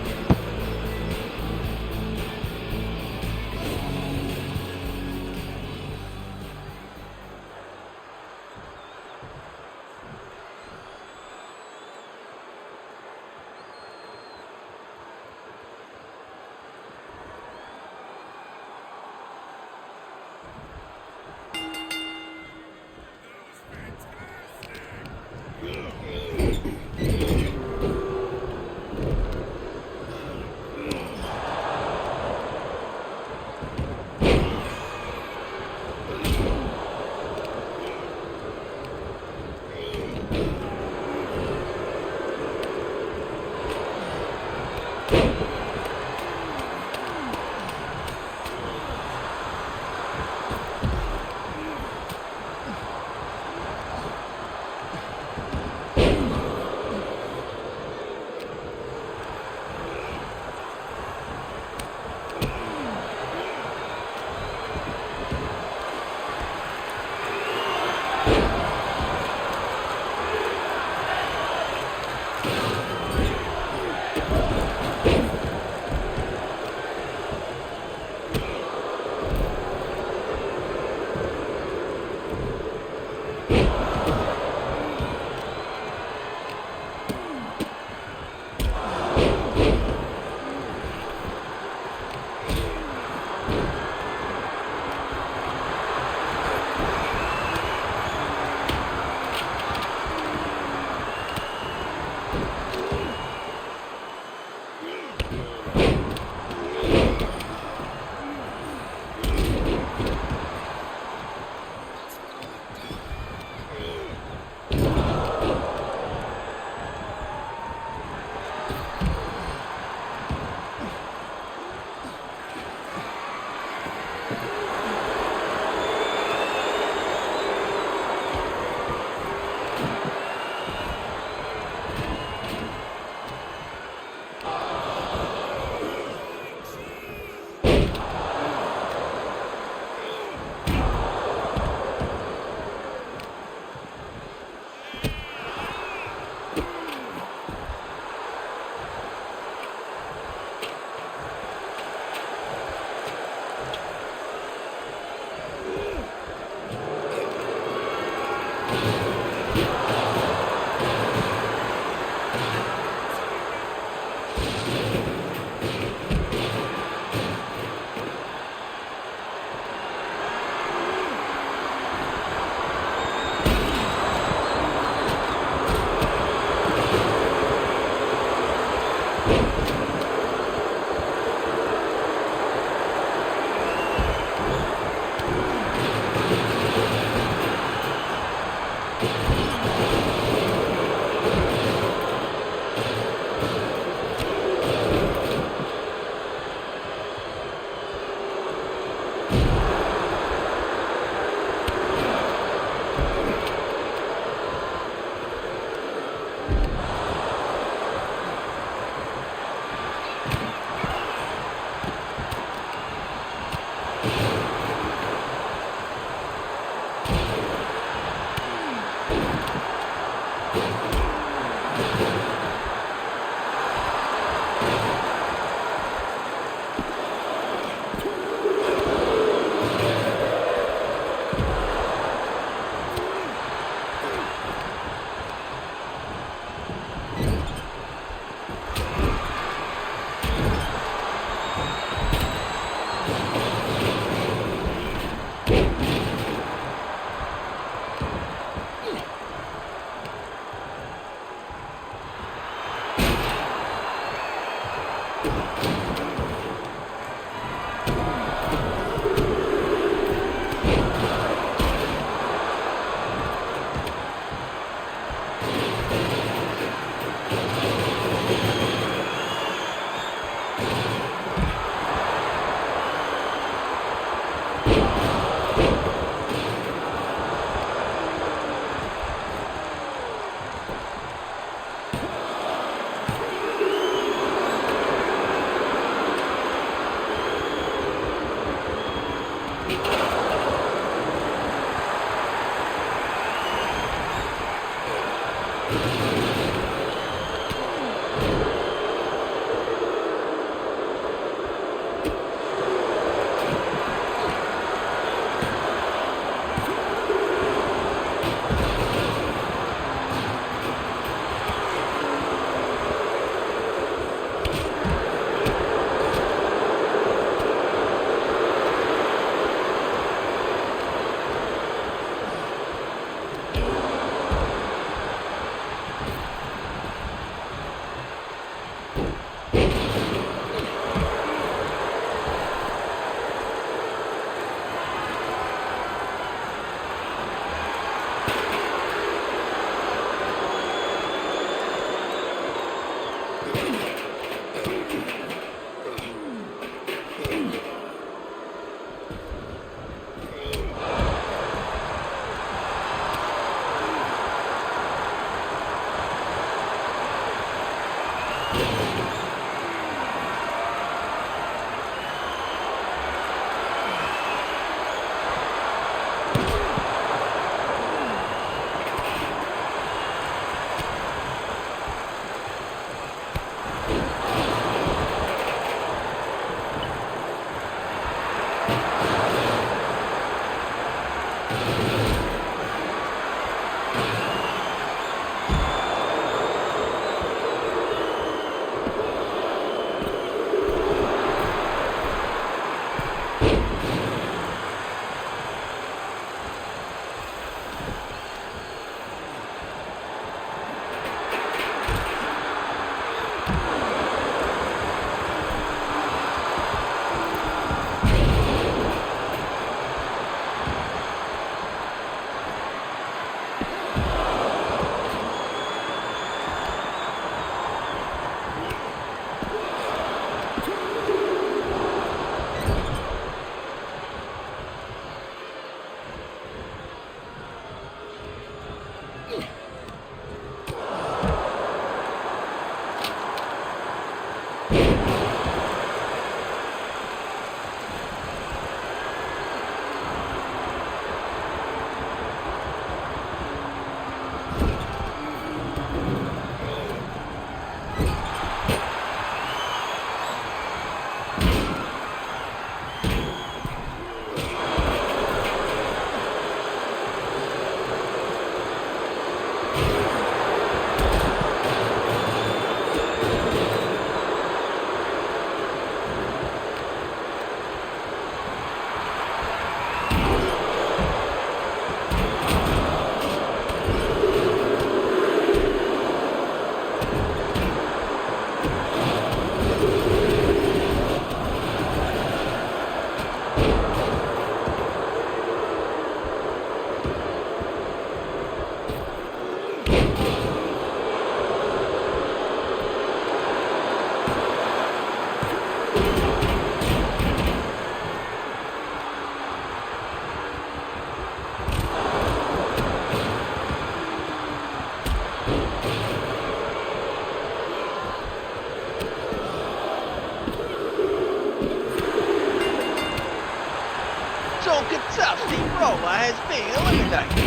Steamroller has been eliminated.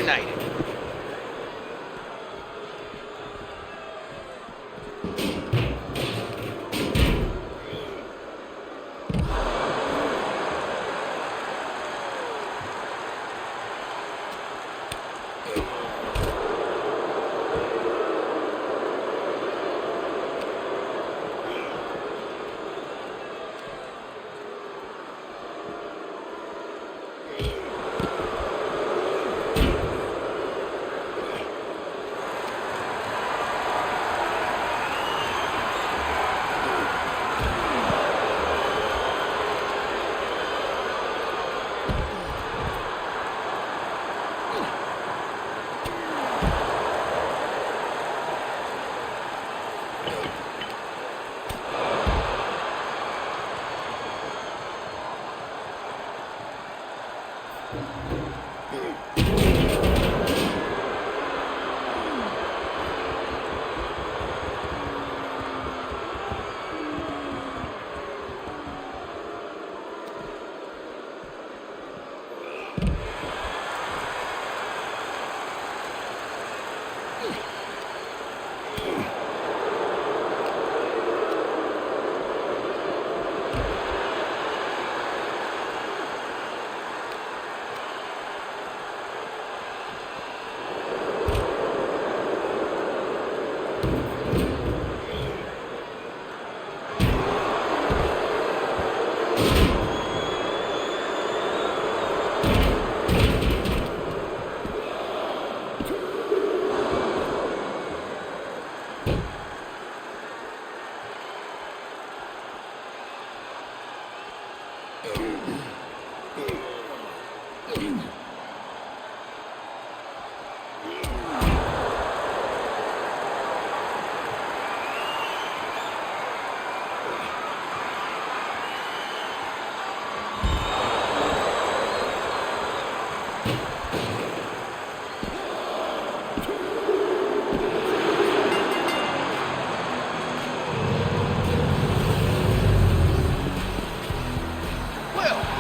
eliminated.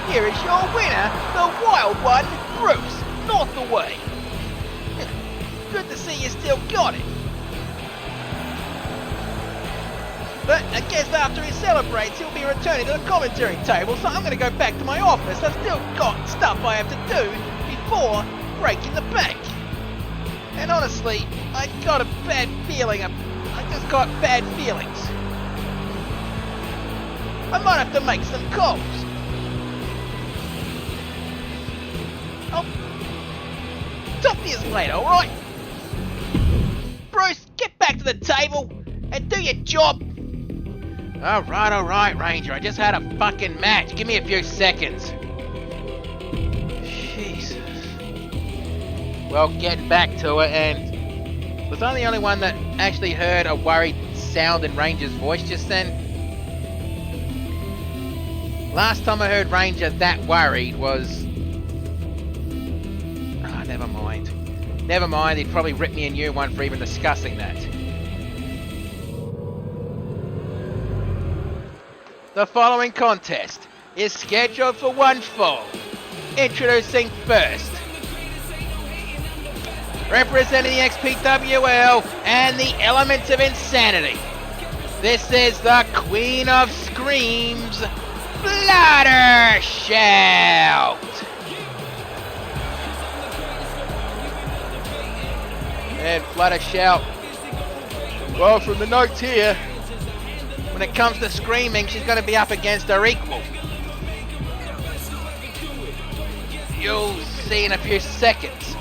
Here is your winner, the wild one, Bruce Northaway. Good to see you still got it. But I guess after he celebrates, he'll be returning to the commentary table, so I'm going to go back to my office. I've still got stuff I have to do before breaking the bank. And honestly, I got a bad feeling. I just got bad feelings. I might have to make some calls. I'll talk to you later, alright? Bruce, get back to the table and do your job. Alright, Ranger. I just had a fucking match. Give me a few seconds. Jesus. Well, get back to it, and was I the only one that actually heard a worried sound in Ranger's voice just then? Last time I heard Ranger that worried was... Never mind, he'd probably rip me a new one for even discussing that. The following contest is scheduled for one fall. Introducing first, representing the XPWL and the Elements of Insanity. This is the Queen of Screams, Bloody Shout. And Flutter Shout. Well, from the notes here, when it comes to screaming, she's going to be up against her equal. You'll see in a few seconds.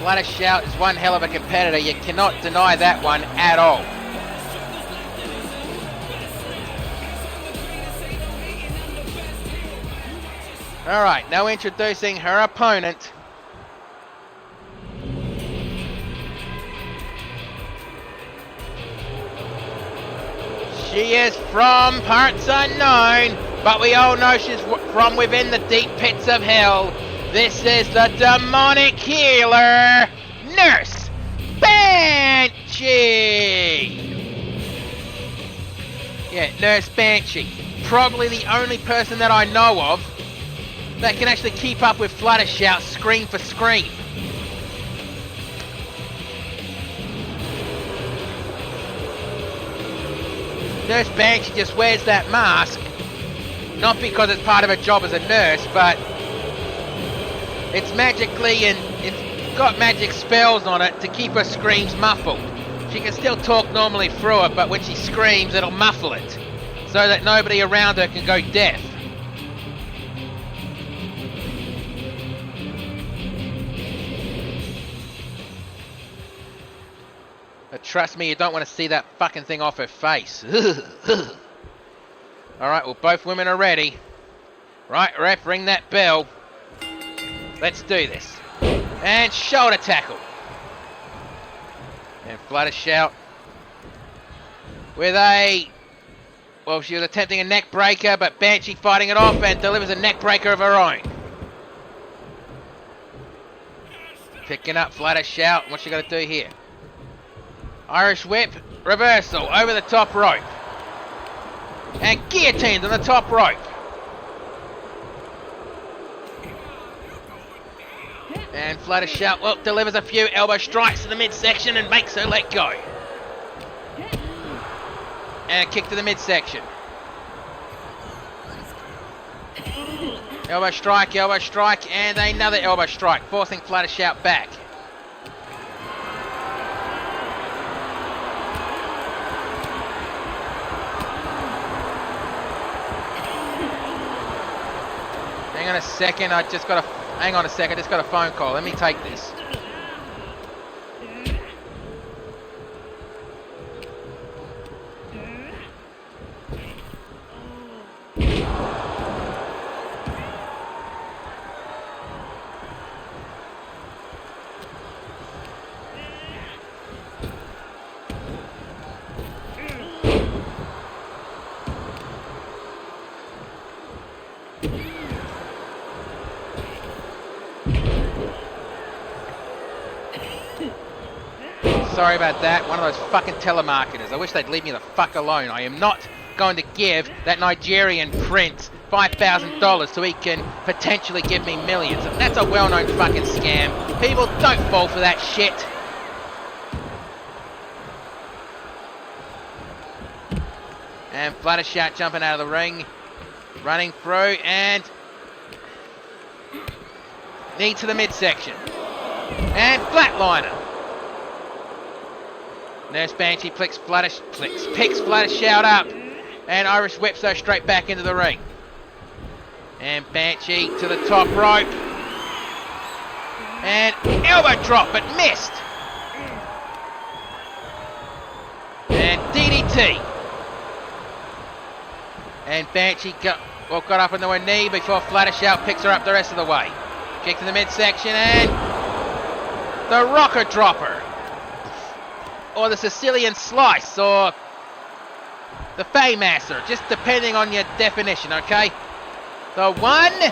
Flutter Shout is one hell of a competitor. You cannot deny that one at all. Alright, now introducing her opponent. She is from parts unknown, but we all know she's from within the deep pits of hell. This is the demonic healer, Nurse Banshee! Yeah, Nurse Banshee. Probably the only person that I know of that can actually keep up with Flutter Shout scream for scream. Nurse Banshee just wears that mask, not because it's part of her job as a nurse, but it's magically and it's got magic spells on it to keep her screams muffled. She can still talk normally through it, but when she screams, it'll muffle it, so that nobody around her can go deaf. But trust me, you don't want to see that fucking thing off her face. Alright, well, both women are ready. Right, ref, ring that bell. Let's do this. And shoulder tackle. And Flutter Shout with a... Well, she was attempting a neck breaker, but Banshee fighting it off and delivers a neck breaker of her own. Picking up Flutter Shout. What's she got to do here? Irish whip, reversal over the top rope. And guillotined on the top rope. And Flutter Shout, well, delivers a few elbow strikes to the midsection and makes her let go. And a kick to the midsection. Elbow strike, and another elbow strike, forcing Flutter Shout back. Hang on a second, hang on a second, I just got a phone call. Let me take this. Sorry about that, one of those fucking telemarketers. I wish they'd leave me the fuck alone. I am not going to give that Nigerian prince $5,000 so he can potentially give me millions. That's a well-known fucking scam. People don't fall for that shit. And Flutter Shout jumping out of the ring. Running through and... knee to the midsection. And flatliner. Nurse Banshee picks Flutter Shout up, and Irish whips her straight back into the ring. And Banshee to the top rope, and elbow drop, but missed. And DDT. And Banshee got up onto her knee before Flutter Shout picks her up the rest of the way. Kick to the midsection, and the rocker dropper. Or the Sicilian slice, or the Faymaster, just depending on your definition, okay? So 1, 2,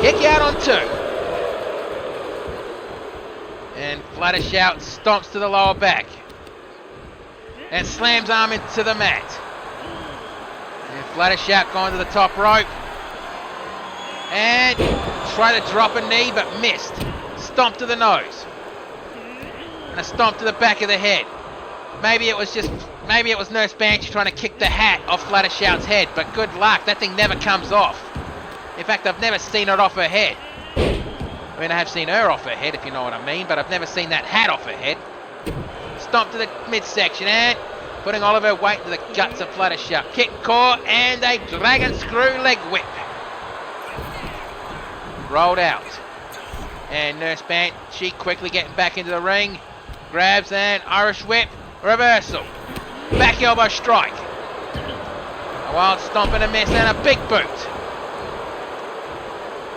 kick out on 2. And Flutter Shout stomps to the lower back. And slams arm into the mat. And Flutter Shout going to the top rope. And try to drop a knee, but missed. Stomp to the nose. And a stomp to the back of the head. Maybe it was Nurse Banshee trying to kick the hat off Flutter Shout's head, but good luck, that thing never comes off. In fact, I've never seen it off her head. I mean, I have seen her off her head, if you know what I mean, but I've never seen that hat off her head. Stomp to the midsection and putting all of her weight to the guts of Flutter Shout. Kick, core, and a dragon screw leg whip. Rolled out. And Nurse Banshee quickly getting back into the ring. Grabs and Irish whip. Reversal. Back elbow strike. A wild stomp and a miss and a big boot.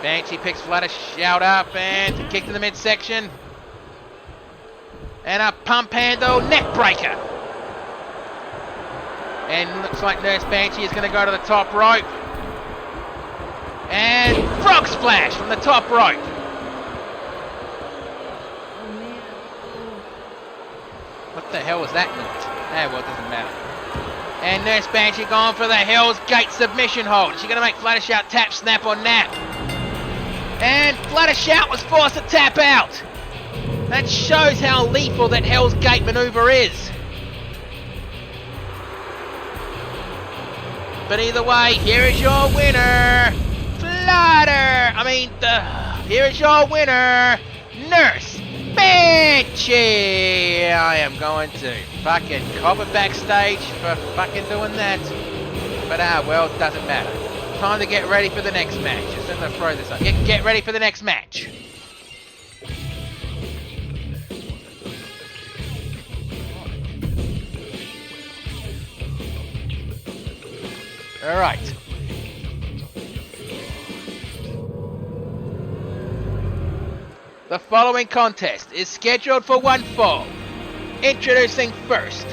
Banshee picks Flutter Shout up and kick to the midsection. And a pump handle neck breaker. And looks like Nurse Banshee is going to go to the top rope. And frog splash from the top rope. What the hell was that noise? Ah, well, it doesn't matter. And Nurse Banshee going for the Hell's Gate submission hold. She's going to make Fluttershout tap, snap, or nap. And Fluttershout was forced to tap out. That shows how lethal that Hell's Gate maneuver is. But either way, here is your winner, here is your winner, Nurse Banshee. I am going to fucking cop it backstage for fucking doing that. But well, it doesn't matter. Time to get ready for the next match. Just going to throw this up. Get ready for the next match. Alright. The following contest is scheduled for one fall. Introducing first.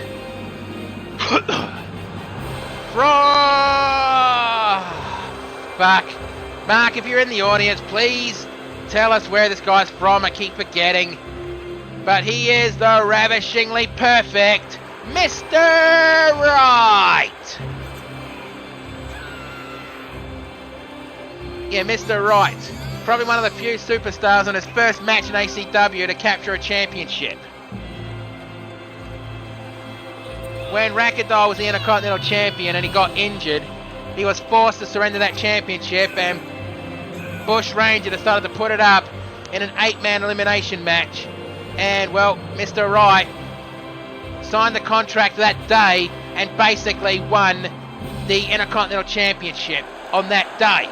Fuck. Mark, if you're in the audience, please tell us where this guy's from. I keep forgetting. But he is the ravishingly perfect Mr. Right. Yeah, Mr. Right. Probably one of the few superstars on his first match in ACW to capture a championship. When Rakadol was the Intercontinental Champion and he got injured, he was forced to surrender that championship, and Bush Ranger decided to put it up in an 8-man elimination match. And, well, Mr. Right signed the contract that day and basically won the Intercontinental Championship on that day.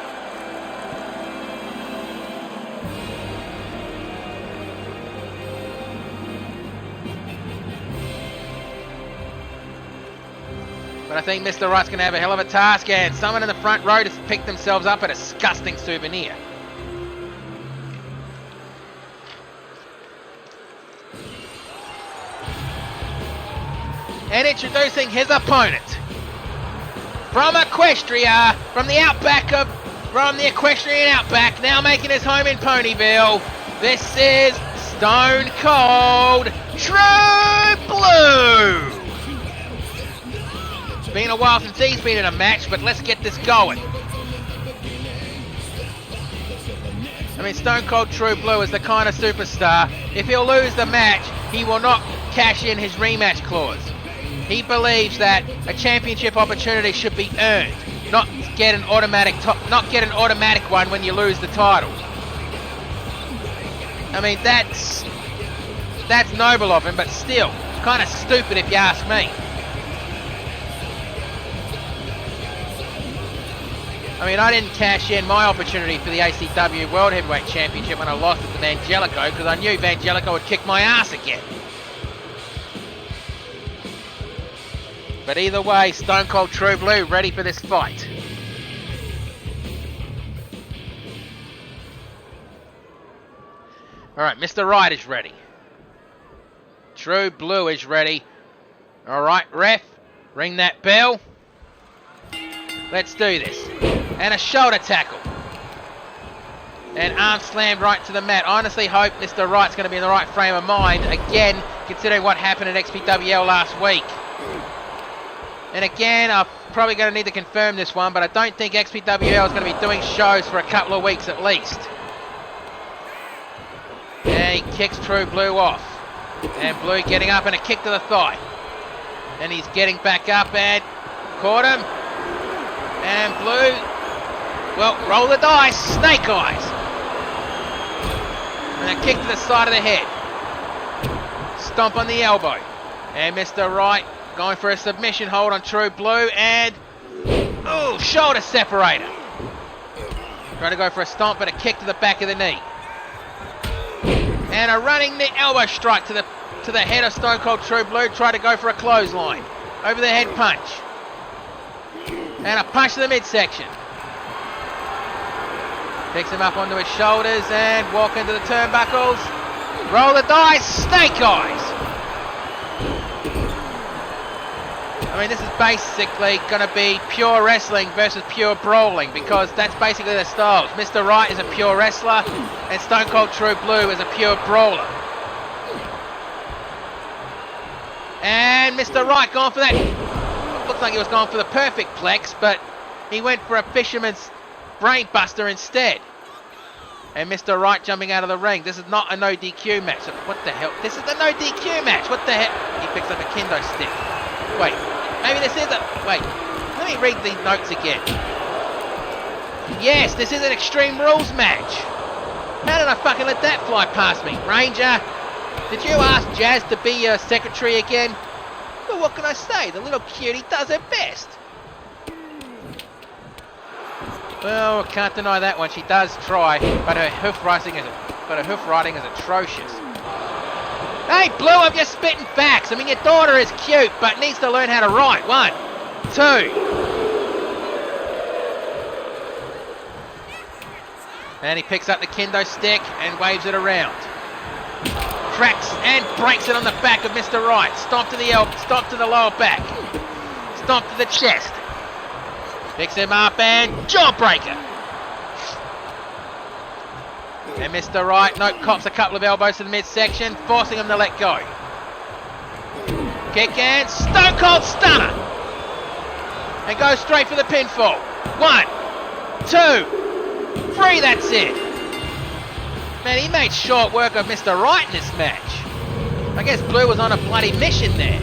But I think Mr. Right's going to have a hell of a task, and someone in the front row has picked themselves up a disgusting souvenir. And introducing his opponent from Equestria, from the Equestrian Outback, now making his home in Ponyville. This is Stone Cold True Blue. It's been a while since he's been in a match, but let's get this going. I mean, Stone Cold True Blue is the kind of superstar, if he'll lose the match, he will not cash in his rematch clause. He believes that a championship opportunity should be earned, not get an automatic one when you lose the title. I mean, that's noble of him, but still kind of stupid if you ask me. I mean, I didn't cash in my opportunity for the ACW World Heavyweight Championship when I lost it to Vangelico, because I knew Vangelico would kick my ass again. But either way, Stone Cold True Blue ready for this fight. Alright, Mr. Right is ready. True Blue is ready. Alright, ref, ring that bell. Let's do this. And a shoulder tackle. And arm slammed right to the mat. I honestly hope Mr. Right's going to be in the right frame of mind, again, considering what happened at XPWL last week. And again, I'm probably going to need to confirm this one, but I don't think XPWL is going to be doing shows for a couple of weeks at least. And he kicks True Blue off. And Blue getting up and a kick to the thigh. And he's getting back up and caught him. And Blue, well, roll the dice, snake eyes. And a kick to the side of the head. Stomp on the elbow. And Mr. Right going for a submission hold on True Blue, and oh, shoulder separator. Trying to go for a stomp, but a kick to the back of the knee. And a running knee elbow strike to the head of Stone Cold True Blue. Try to go for a clothesline. Over the head punch. And a punch to the midsection. Picks him up onto his shoulders and walk into the turnbuckles. Roll the dice, snake eyes. I mean, this is basically going to be pure wrestling versus pure brawling, because that's basically the styles. Mr. Right is a pure wrestler, and Stone Cold True Blue is a pure brawler. And Mr. Right going for that. Looks like he was going for the perfect plex, but he went for a fisherman's brain buster instead. And Mr. Wright jumping out of the ring. This is not a no DQ match. What the hell? This is the no DQ match. What the hell? He picks up a kendo stick. Wait, maybe this is a... Wait, let me read these notes again. Yes, this is an Extreme Rules match. How did I fucking let that fly past me? Ranger, did you ask Jazz to be your secretary again? Well, what can I say? The little cutie does her best. Well, can't deny that one. She does try, but her hoof riding is atrocious. Hey, Blue, I'm just spitting facts. I mean, your daughter is cute, but needs to learn how to write. 1, 2. And he picks up the kendo stick and waves it around. Cracks and breaks it on the back of Mr. Wright. Stomp to the elbow, stomp to the lower back. Stomp to the chest. Picks him up and jawbreaker. And Mr. Wright cops a couple of elbows to the midsection, forcing him to let go. Kick and Stone Cold Stunner. And goes straight for the pinfall. 1, 2, 3, that's it. Man, he made short work of Mr. Wright in this match. I guess Blue was on a bloody mission there.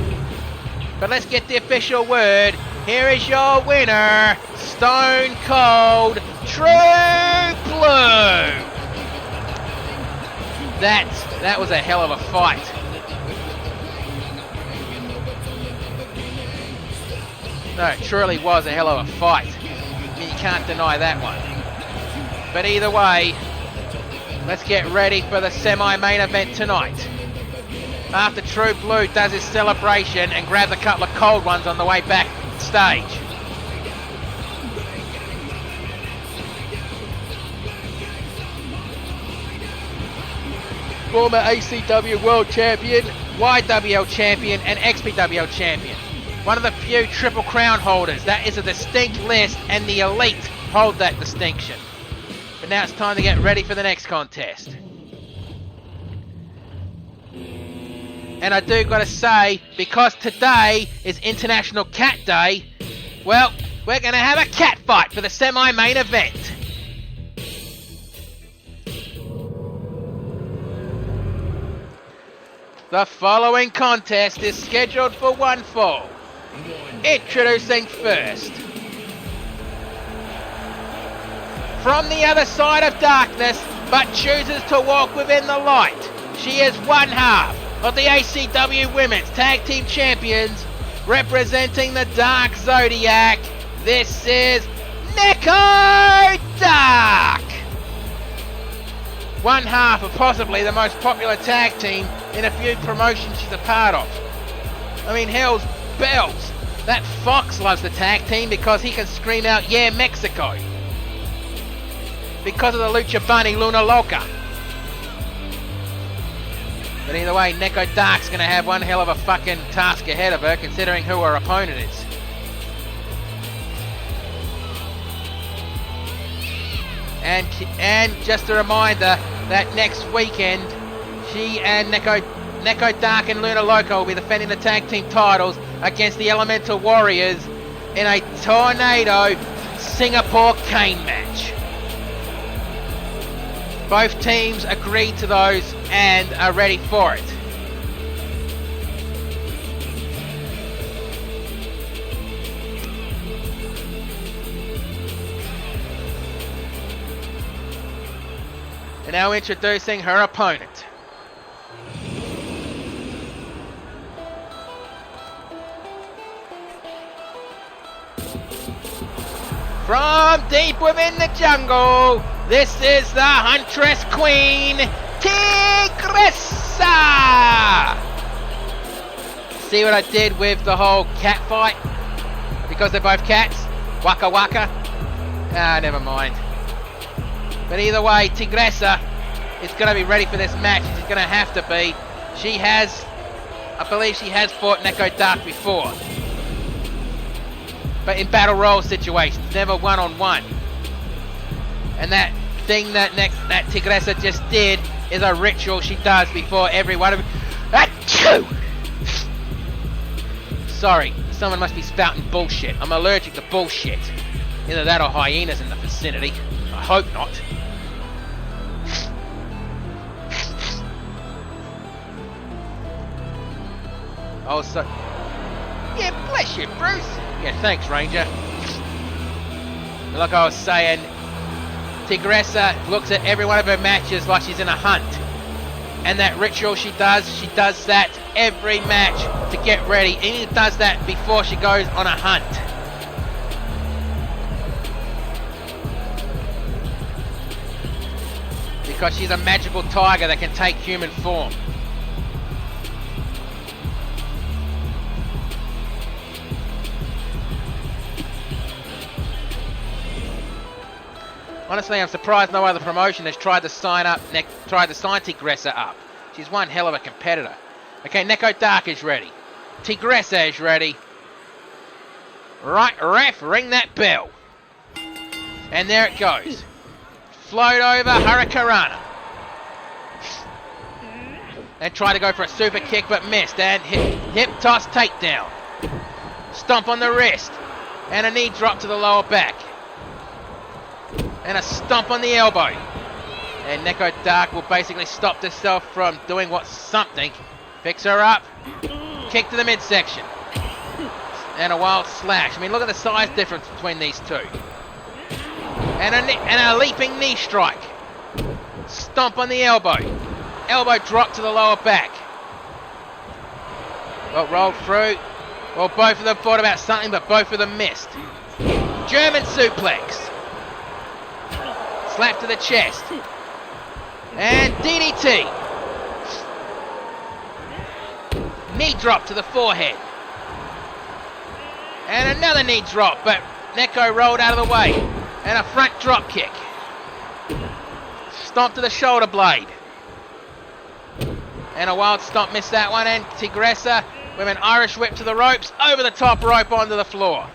But let's get the official word. Here is your winner, Stone Cold True Blue. That was a hell of a fight. No, it truly was a hell of a fight. I mean, you can't deny that one. But either way, let's get ready for the semi-main event tonight. After True Blue does his celebration and grabs a couple of cold ones on the way backstage. Former ACW World Champion, YWL Champion and XPWL Champion. One of the few Triple Crown holders. That is a distinct list and the elite hold that distinction. But now it's time to get ready for the next contest. And I do gotta say, because today is International Cat Day, well, we're gonna have a cat fight for the semi-main event. The following contest is scheduled for one fall. Introducing first. From the other side of darkness, but chooses to walk within the light, she is one half of the ACW Women's Tag Team Champions, representing the Dark Zodiac. This is Neko Dark! One half of possibly the most popular tag team in a few promotions she's a part of. I mean, hell's bells. That Fox loves the tag team because he can scream out, "Yeah, Mexico." Because of the Lucha Bunny Luna Loca. But either way, Neko Dark's going to have one hell of a fucking task ahead of her, considering who her opponent is. And just a reminder that next weekend, she and Neko Dark and Luna Loca will be defending the tag team titles against the Elemental Warriors in a Tornado Singapore cane match. Both teams agreed to those and are ready for it. And now introducing her opponent. From deep within the jungle, this is the Huntress Queen, Tigressa! See what I did with the whole cat fight? Because they're both cats? Waka waka? Ah, never mind. But either way, Tigressa is going to be ready for this match. She's going to have to be. She has, I believe she has fought Neko Dark before. But in battle royal situations, never one-on-one. And that thing that Tigressa just did is a ritual she does before every one of them. Achoo! Sorry Someone must be spouting bullshit. I'm allergic to bullshit. Either that or hyenas in the vicinity. I hope not. Also, yeah, bless you, Bruce. Yeah, thanks, Ranger. Like I was saying, Tigressa looks at every one of her matches like she's in a hunt. And that ritual she does that every match to get ready. Even does that before she goes on a hunt. Because she's a magical tiger that can take human form. Honestly, I'm surprised no other promotion has tried to sign Tigressa up. She's one hell of a competitor. Okay, Neko Dark is ready. Tigressa is ready. Right, ref, ring that bell. And there it goes. Float over Hurricanrana. And try to go for a super kick, but missed. And hip toss takedown. Stomp on the wrist. And a knee drop to the lower back. And a stomp on the elbow. And Neko Dark will basically stop herself from doing something. Picks her up. Kick to the midsection. And a wild slash. I mean, look at the size difference between these two. And a leaping knee strike. Stomp on the elbow. Elbow drop to the lower back. Well, rolled through. Well, both of them thought about something, but both of them missed. German suplex. Slap to the chest. And DDT. Knee drop to the forehead. And another knee drop, but Neko rolled out of the way. And a front drop kick. Stomp to the shoulder blade. And a wild stomp, missed that one. And Tigressa with an Irish whip to the ropes, over the top rope onto the floor.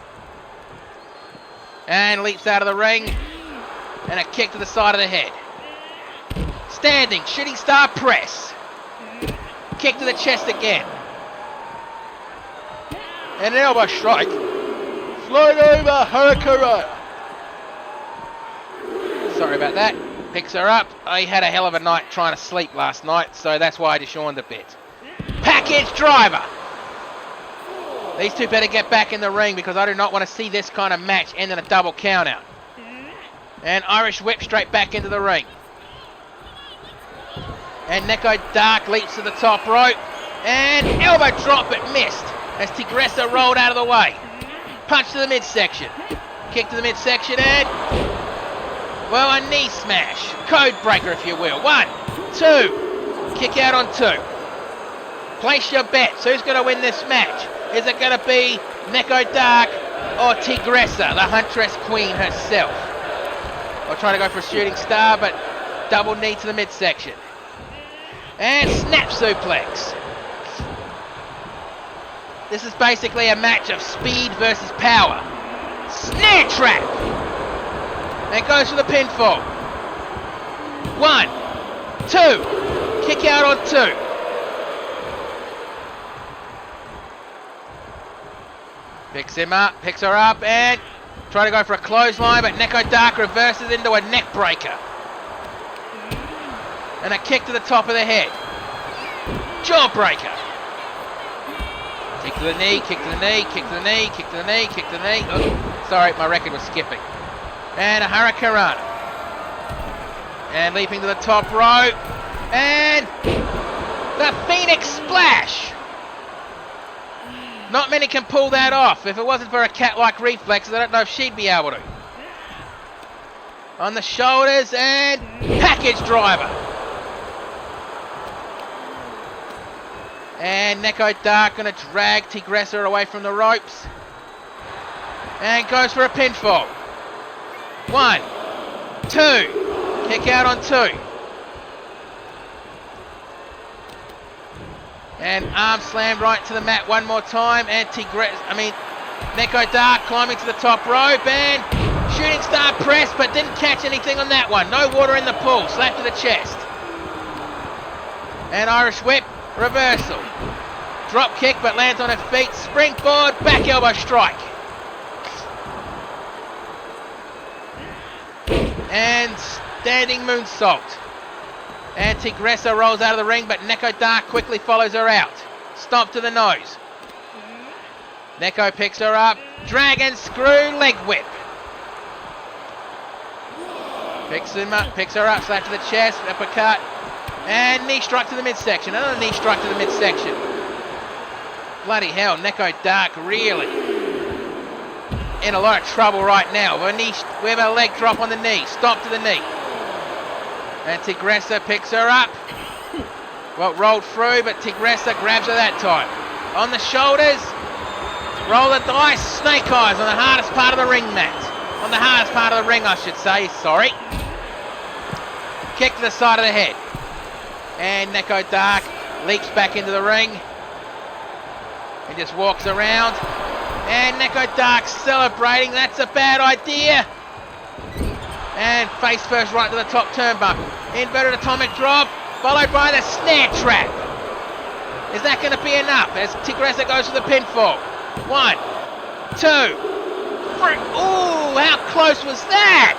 And leaps out of the ring. And a kick to the side of the head. Standing, shooting star press. Kick to the chest again. And an elbow strike. Float over Hurricanrana. Sorry about that. Picks her up. I had a hell of a night trying to sleep last night, so that's why I just yawned a bit. Package driver. These two better get back in the ring because I do not want to see this kind of match end in a double count out. And Irish whip straight back into the ring. And Neko Dark leaps to the top rope. And elbow drop, but missed as Tigressa rolled out of the way. Punch to the midsection. Kick to the midsection and... well, a knee smash. Code breaker, if you will. 1, 2. Kick out on 2. Place your bets. Who's going to win this match? Is it going to be Neko Dark or Tigressa, the Huntress Queen herself? I'll try to go for a shooting star, but double knee to the midsection. And snap suplex. This is basically a match of speed versus power. Snare trap. And goes for the pinfall. 1, 2. Kick out on 2. Picks her up, and try to go for a clothesline, but Neko Dark reverses into a neck breaker. And a kick to the top of the head. Jawbreaker. Kick to the knee, kick to the knee, kick to the knee, kick to the knee, kick to the knee. Oh, sorry, my record was skipping. And a Hurricanrana. And leaping to the top rope. And the Phoenix Splash. Not many can pull that off. If it wasn't for a cat-like reflexes, I don't know if she'd be able to. On the shoulders and package driver. And Neko Dark going to drag Tigressa away from the ropes. And goes for a pinfall. 1, 2. Kick out on 2. And arm slam right to the mat one more time. And Neko Dark climbing to the top rope. And shooting star press, but didn't catch anything on that one. No water in the pool. Slap to the chest. And Irish whip. Reversal. Drop kick, but lands on her feet. Springboard, back elbow strike. And standing moonsault. And Tigressa rolls out of the ring, but Neko Dark quickly follows her out. Stomp to the nose. Neko picks her up. Dragon screw leg whip. Picks her up, slap to the chest, uppercut. And knee strike to the midsection. Another knee strike to the midsection. Bloody hell, Neko Dark really in a lot of trouble right now. We have a leg drop on the knee. Stomp to the knee. And Tigressa picks her up. Well, rolled through, but Tigressa grabs her that time. On the shoulders. Roll the dice. Snake eyes on the hardest part of the ring mat. On the hardest part of the ring, I should say. Sorry. Kick to the side of the head. And Neko Dark leaps back into the ring. And just walks around. And Neko Dark celebrating. That's a bad idea. And face first right to the top turnbuckle. Inverted atomic drop. Followed by the snare trap. Is that going to be enough as Tigressa goes for the pinfall? 1, 2, 3. Ooh, how close was that?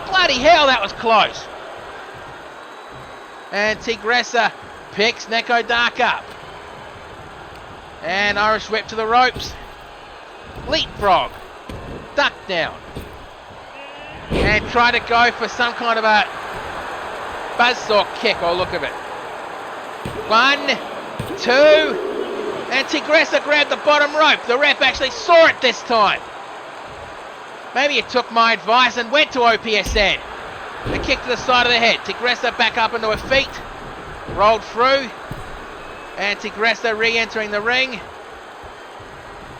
Bloody hell, that was close. And Tigressa picks Neko Dark up. And Irish whip to the ropes. Leapfrog. Duck down. And try to go for some kind of a buzzsaw kick, or look of it. 1, 2. And Tigressa grabbed the bottom rope. The ref actually saw it this time. Maybe he took my advice and went to OPSN. A kick to the side of the head. Tigressa back up onto her feet. Rolled through. And Tigressa re-entering the ring.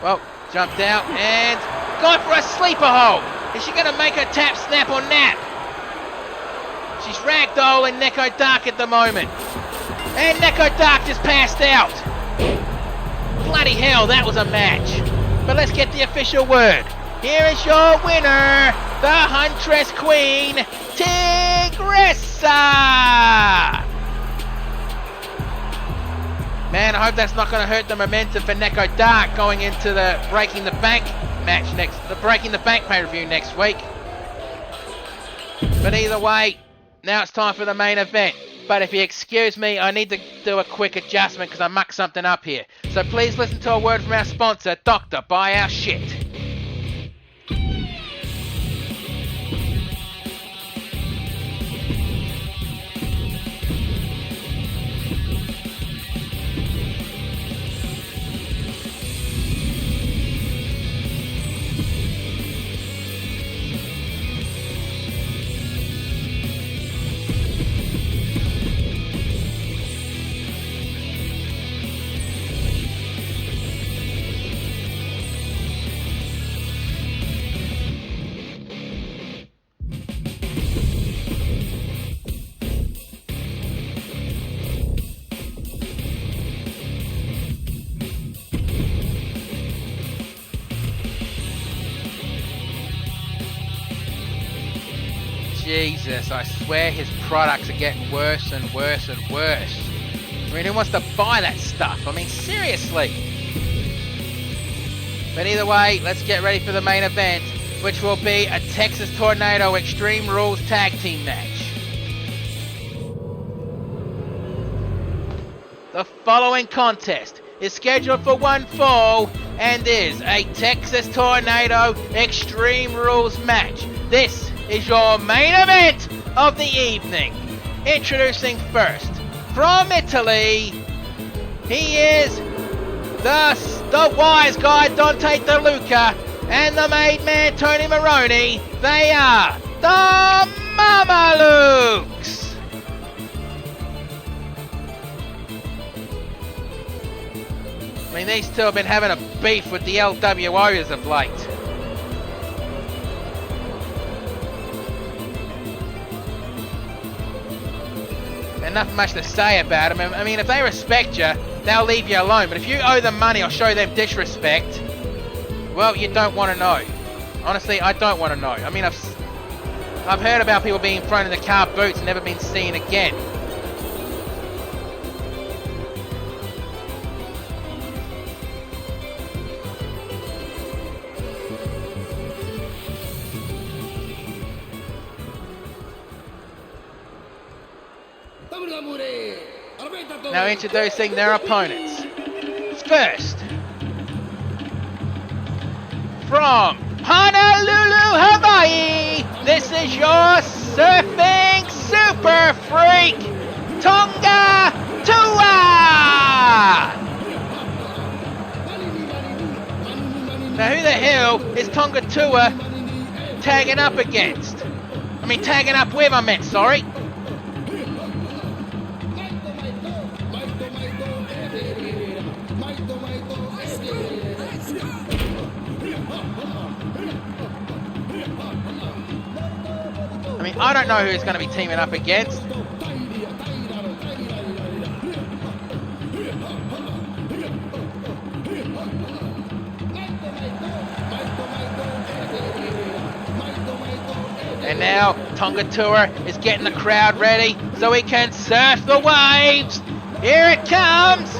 Well, jumped out and gone for a sleeper hold. Is she going to make her tap, snap, or nap? She's ragdolling Neko Dark at the moment. And Neko Dark just passed out. Bloody hell, that was a match. But let's get the official word. Here is your winner, the Huntress Queen, Tigressa! Man, I hope that's not going to hurt the momentum for Neko Dark going into the Breaking the Bank match the Breaking the Bank pay-per-view next week. But either way, now it's time for the main event. But if you excuse me, I need to do a quick adjustment because I mucked something up here. So please listen to a word from our sponsor, Dr. Buy Our Shit. Jesus, I swear his products are getting worse and worse and worse. I mean, who wants to buy that stuff? I mean, seriously. But either way, let's get ready for the main event, which will be a Texas Tornado Extreme Rules Tag Team match. The following contest is scheduled for one fall and is a Texas Tornado Extreme Rules match. This is your main event of the evening. Introducing first, from Italy, he is the wise guy Dante DeLuca and the made man Tony Maroney. They are the Mamalukes. I mean, these two have been having a beef with the LWO as of late. And nothing much to say about them. I mean, if they respect you, they'll leave you alone. But if you owe them money or show them disrespect, well, you don't want to know. Honestly, I don't want to know. I mean, I've heard about people being thrown in the car boots and never been seen again. Now introducing their opponents. First, from Honolulu, Hawaii, this is your surfing super freak, Tonga Tua! Now who the hell is Tonga Tua tagging up against? Tagging up with, sorry. I don't know who he's going to be teaming up against. And now Tonga Tua is getting the crowd ready so he can surf the waves. Here it comes,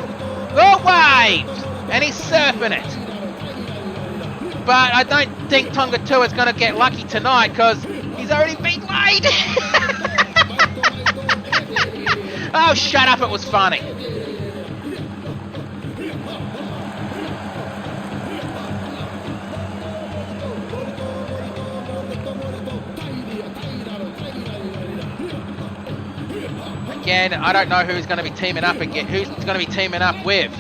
the waves, and he's surfing it. But I don't think Tonga Tua is going to get lucky tonight because he's already been laid. Oh, shut up, it was funny. Again, I don't know who's going to be teaming up again, who's going to be teaming up with.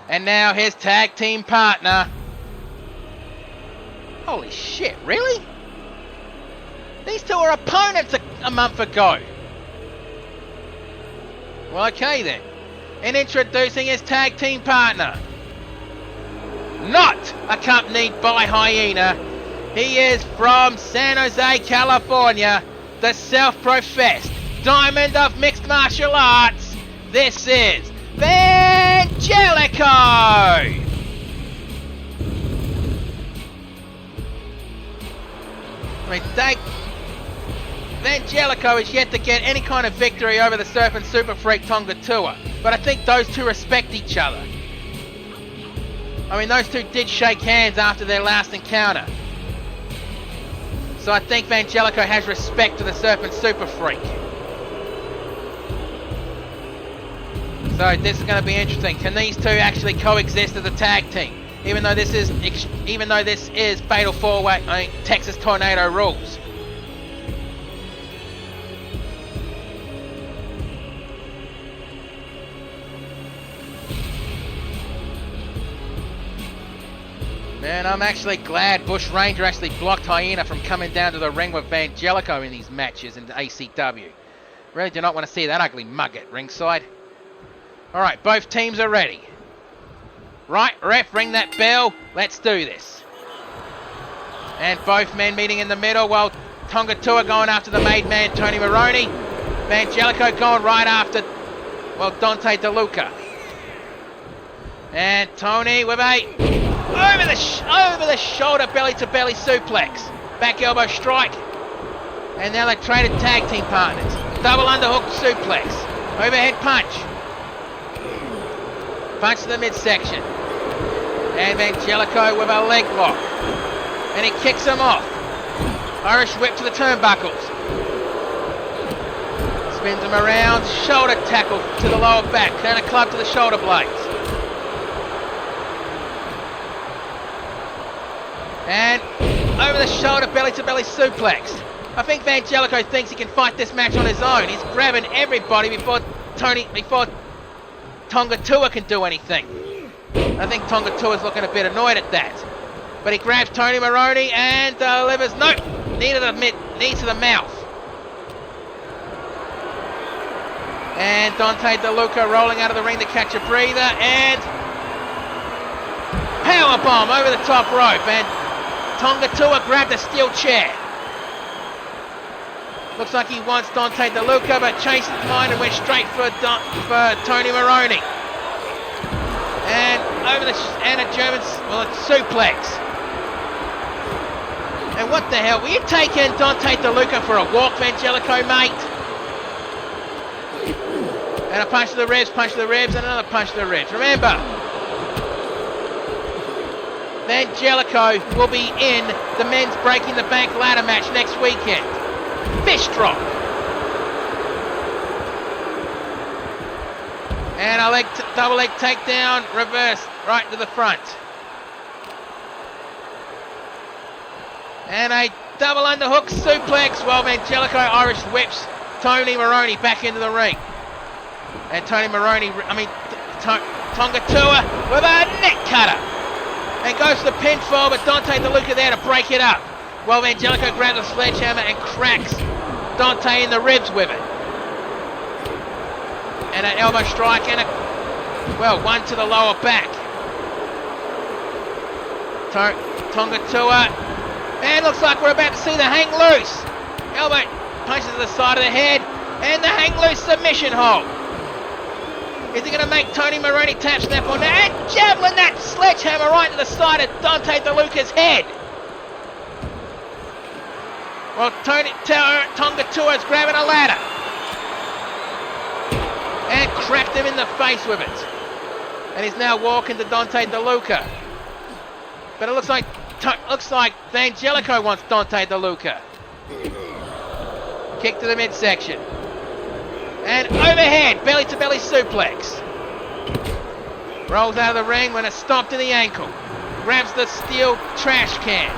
And now his tag team partner. Holy shit, really? These two are opponents a month ago. Well, okay then. And introducing his tag team partner. Not accompanied by Hyena. He is from San Jose, California. The self-professed Diamond of Mixed Martial Arts. This is Vangelico! Vangelico is yet to get any kind of victory over the surfing super freak Tonga Tua, but I think those two respect each other. Those two did shake hands after their last encounter. So I think Vangelico has respect for the surfing super freak. So this is going to be interesting. Can these two actually coexist as a tag team? Even though this is Fatal 4-Way, Texas Tornado rules. Man, I'm actually glad Bush Ranger actually blocked Hyena from coming down to the ring with Vangelico in these matches in the ACW. Really do not want to see that ugly mug at ringside. Alright, both teams are ready. Right, ref, ring that bell. Let's do this. And both men meeting in the middle while Tonga Tua going after the made man, Tony Maroney. Vangelico going right after, Dante DeLuca. And Tony with a over the shoulder, belly-to-belly suplex. Back elbow strike. And now they traded tag team partners. Double underhook suplex. Overhead punch. Punch to the midsection. And Vangelico with a leg lock. And he kicks him off. Irish whip to the turnbuckles. Spins him around. Shoulder tackle to the lower back. Then a club to the shoulder blades. And over the shoulder, belly-to-belly suplex. I think Vangelico thinks he can fight this match on his own. He's grabbing everybody before Tonga Tua can do anything. I think Tonga Tua's looking a bit annoyed at that. But he grabs Tony Maroney and delivers, nope, knee to the mouth. And Dante DeLuca rolling out of the ring to catch a breather and powerbomb over the top rope. And Tonga Tua grabbed a steel chair. Looks like he wants Dante DeLuca, but changed his mind and went straight for Tony Maroney. And over a German suplex. And what the hell? Were you taking Dante DeLuca for a walk, Vangelico, mate? And a punch to the ribs, and another punch to the ribs. Remember, Vangelico will be in the men's Breaking the Bank ladder match next weekend. Fish drop. And a double leg takedown, reverse, right to the front. And a double underhook suplex while Angelico Irish whips Tony Maroney back into the ring. And Tonga Tua with a neck cutter. And goes to the pinfall, but Dante DeLuca there to break it up. While Angelico grabs a sledgehammer and cracks Dante in the ribs with it. And an elbow strike and one to the lower back. Tonga Tua. And looks like we're about to see the hang loose. Elbow punches to the side of the head. And the hang loose submission hold. Is he going to make Tony Maroney tap snap on that? And javelin that sledgehammer right to the side of Dante DeLuca's head. Well, Tonga Tua's grabbing a ladder. And cracked him in the face with it. And he's now walking to Dante DeLuca. But it looks like Angelico wants Dante DeLuca. Kick to the midsection. And overhead, belly to belly suplex. Rolls out of the ring when it's stomped in the ankle. Grabs the steel trash can.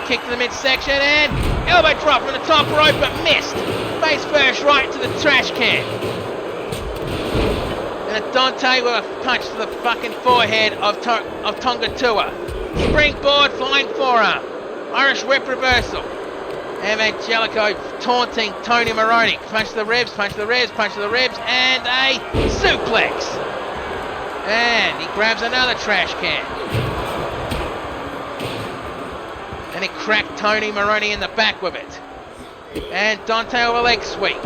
Kick to the midsection and elbow drop from the top rope but missed. Face first right to the trash can. And a Dante with a punch to the fucking forehead of Tonga Tua. Springboard, flying forearm. Irish whip reversal. And Angelico taunting Tony Maroney. Punch to the ribs, punch to the ribs, punch to the ribs, and a suplex. And he grabs another trash can. And he cracked Tony Maroney in the back with it. And Dante with a leg sweep.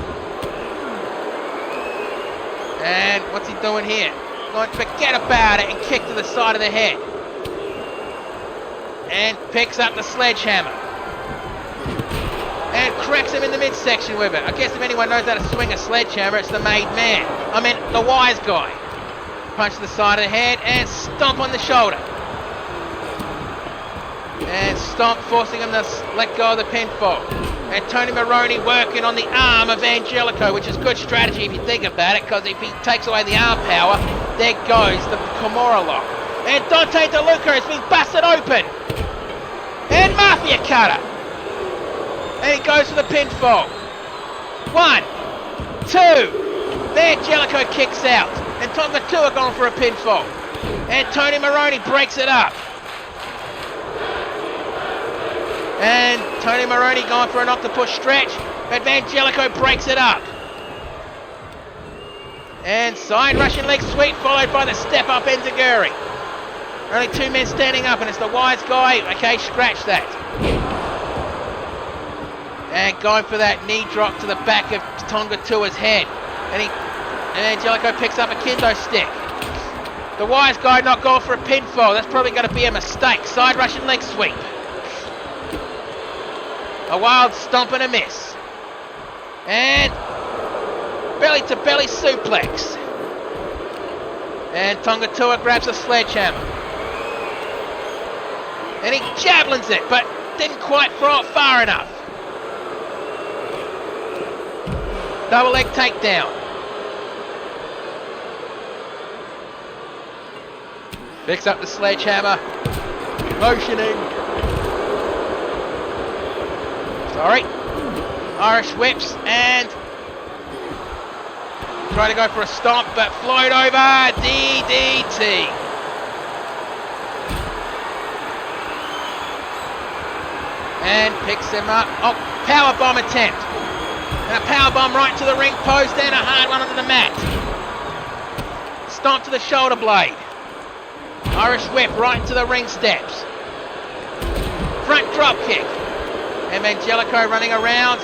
And what's he doing here? Going to forget about it and kick to the side of the head. And picks up the sledgehammer. And cracks him in the midsection with it. I guess if anyone knows how to swing a sledgehammer, it's the made man. I mean, the wise guy. Punch to the side of the head and stomp on the shoulder. And stomp, forcing him to let go of the pinfall. And Tony Maroney working on the arm of Angelico, which is good strategy if you think about it, because if he takes away the arm power, there goes the Kimura lock. And Dante DeLuca has been busted open. And Mafia cutter. And he goes for the pinfall. 1, 2. There Angelico kicks out. And Tonga Tua going for a pinfall. And Tony Maroney breaks it up. And Tony Maroney going for an octopus stretch. But Angelico breaks it up. And side Russian leg sweep followed by the step up enziguri. Only 2 men standing up and it's the wise guy. Okay, scratch that. And going for that knee drop to the back of Tonga Tua's head. And Angelico picks up a kendo stick. The wise guy not going for a pinfall. That's probably going to be a mistake. Side Russian leg sweep. A wild stomp and a miss. And belly to belly suplex. And Tonga Tua grabs a sledgehammer. And he javelins it, but didn't quite throw it far enough. Double leg takedown. Picks up the sledgehammer. Motioning. Sorry. Irish whips and try to go for a stomp, but float over. DDT. And picks him up. Oh, powerbomb attempt. And a powerbomb right to the ring post and a hard one onto the mat. Stomp to the shoulder blade. Irish whip right to the ring steps. Front drop kick. And Angelico running around.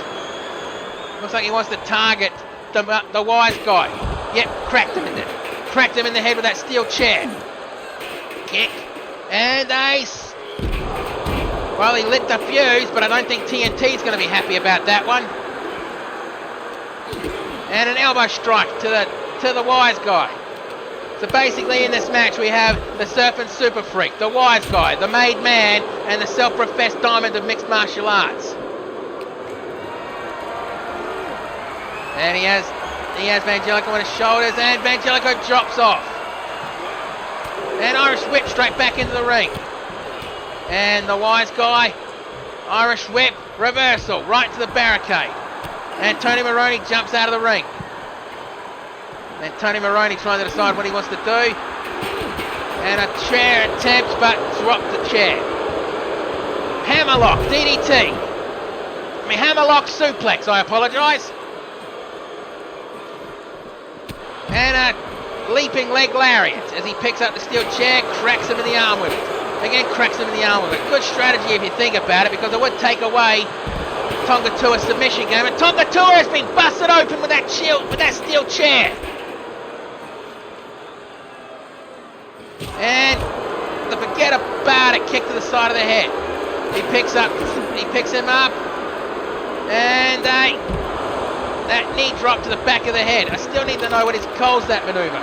Looks like he wants to target the wise guy. Yep, cracked him in the head with that steel chair. Kick. And ace. Well, he lit the fuse, but I don't think TNT's going to be happy about that one. And an elbow strike to the wise guy. So basically in this match we have the Surfing Super Freak, the wise guy, the made man, and the self-professed diamond of mixed martial arts. And he has he has Angelico on his shoulders, and Angelico drops off. And Irish whip straight back into the ring. And the wise guy, Irish whip, reversal, right to the barricade. And Tony Maroney jumps out of the ring. And Tony Maroney trying to decide what he wants to do. And a chair attempt, but dropped the chair. Hammerlock, DDT. Hammerlock suplex, I apologise. And a leaping leg lariat as he picks up the steel chair, cracks him in the arm with it. Again, cracks him in the arm with it. Good strategy if you think about it, because it would take away Tonga Tua's submission game. And Tonga Tua has been busted open with that steel chair. And to forget about it, kick to the side of the head. He picks him up, and that knee drop to the back of the head. I still need to know what calls that maneuver.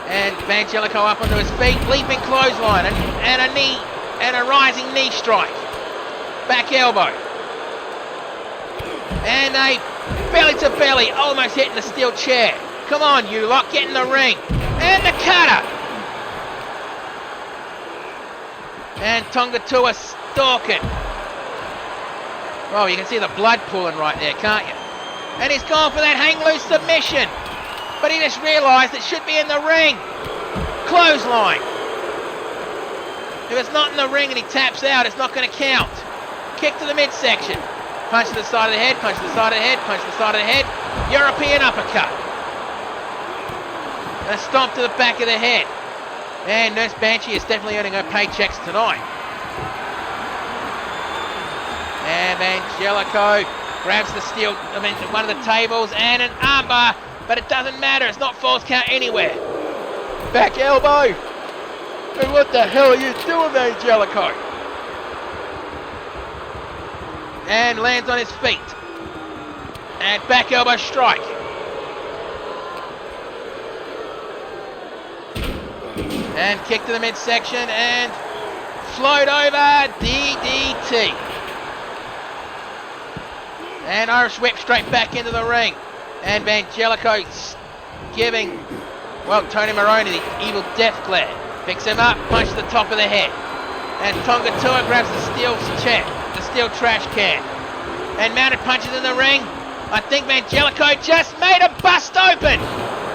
And Angelico up onto his feet, leaping clothesline, and a knee, and a rising knee strike. Back elbow. And a belly to belly, almost hitting the steel chair. Come on, you lot, get in the ring. And the cutter. And Tonga Tua stalking. Oh, you can see the blood pooling right there, can't you? And he's gone for that hang loose submission. But he just realised it should be in the ring. Clothesline. If it's not in the ring and he taps out, it's not going to count. Kick to the midsection. Punch to the side of the head, punch to the side of the head, punch to the side of the head. European uppercut. And a stomp to the back of the head. And Nurse Banshee is definitely earning her paychecks tonight. And Angelico grabs one of the tables and an armbar, but it doesn't matter. It's not false count anywhere. Back elbow. And what the hell are you doing, Angelico? And lands on his feet. And back elbow strike. And kick to the midsection and float over, DDT. And Irish whip straight back into the ring. And Angelico giving, Tony Maroney the evil death glare. Picks him up, punch to the top of the head. And Tonga Tua grabs the steel trash can. And mounted punches in the ring. I think Angelico just made a bust open.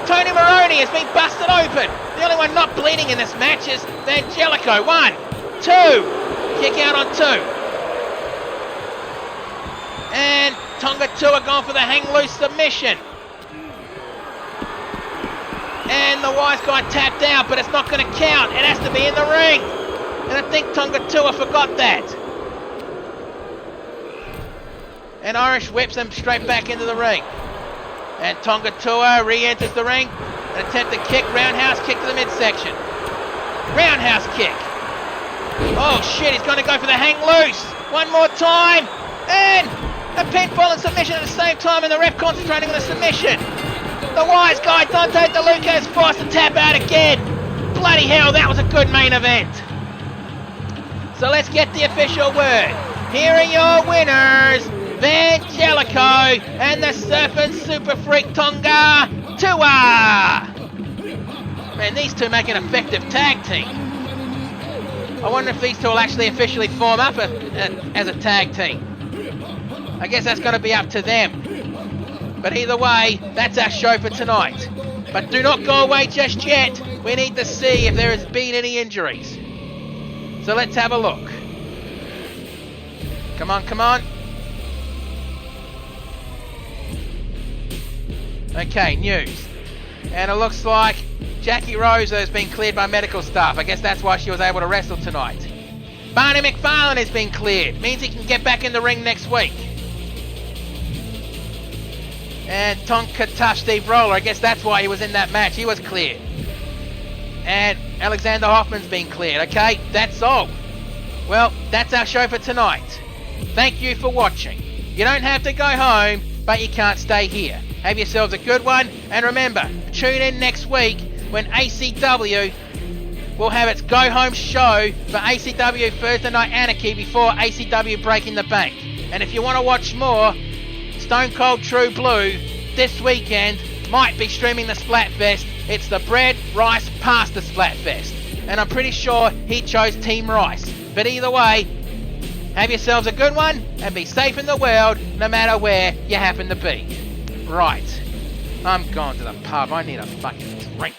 Tony Maroney has been busted open. The only one not bleeding in this match is Angelico. 1, 2. Kick out on 2. And Tonga Tua gone for the hang loose submission. And the wise guy tapped out, but it's not going to count. It has to be in the ring. And I think Tonga Tua forgot that. And Irish whips him straight back into the ring. And Tonga Tua re-enters the ring. An attempted kick, roundhouse kick to the midsection. Roundhouse kick. Oh shit, he's going to go for the hang loose. One more time. And a pinfall and submission at the same time, and the ref concentrating on the submission. The wise guy, Dante DeLuca, is forced to tap out again. Bloody hell, that was a good main event. So let's get the official word. Here are your winners. Angelico and the Surfing Super Freak Tonga Tua. Man, these two make an effective tag team. I wonder if these two will actually officially form up as a tag team. I guess that's going to be up to them. But either way, that's our show for tonight. But do not go away just yet. We need to see if there has been any injuries. So let's have a look. Come on, come on. Okay, news. And it looks like Jackie Rosa has been cleared by medical staff. I guess that's why she was able to wrestle tonight. Barney McFarlane has been cleared. Means he can get back in the ring next week. And Tonka Tough Steve Roller, I guess that's why he was in that match. He was cleared. And Alexander Hoffman's been cleared. Okay, that's all. Well, that's our show for tonight. Thank you for watching. You don't have to go home, but you can't stay here. Have yourselves a good one, and remember, tune in next week when ACW will have its go-home show for ACW Thursday Night Anarchy before ACW Breaking the Bank. And if you want to watch more Stone Cold True Blue this weekend might be streaming the Splatfest. It's the Bread, Rice, Pasta Splatfest. And I'm pretty sure he chose Team Rice. But either way, have yourselves a good one and be safe in the world no matter where you happen to be. Right, I'm going to the pub. I need a fucking drink.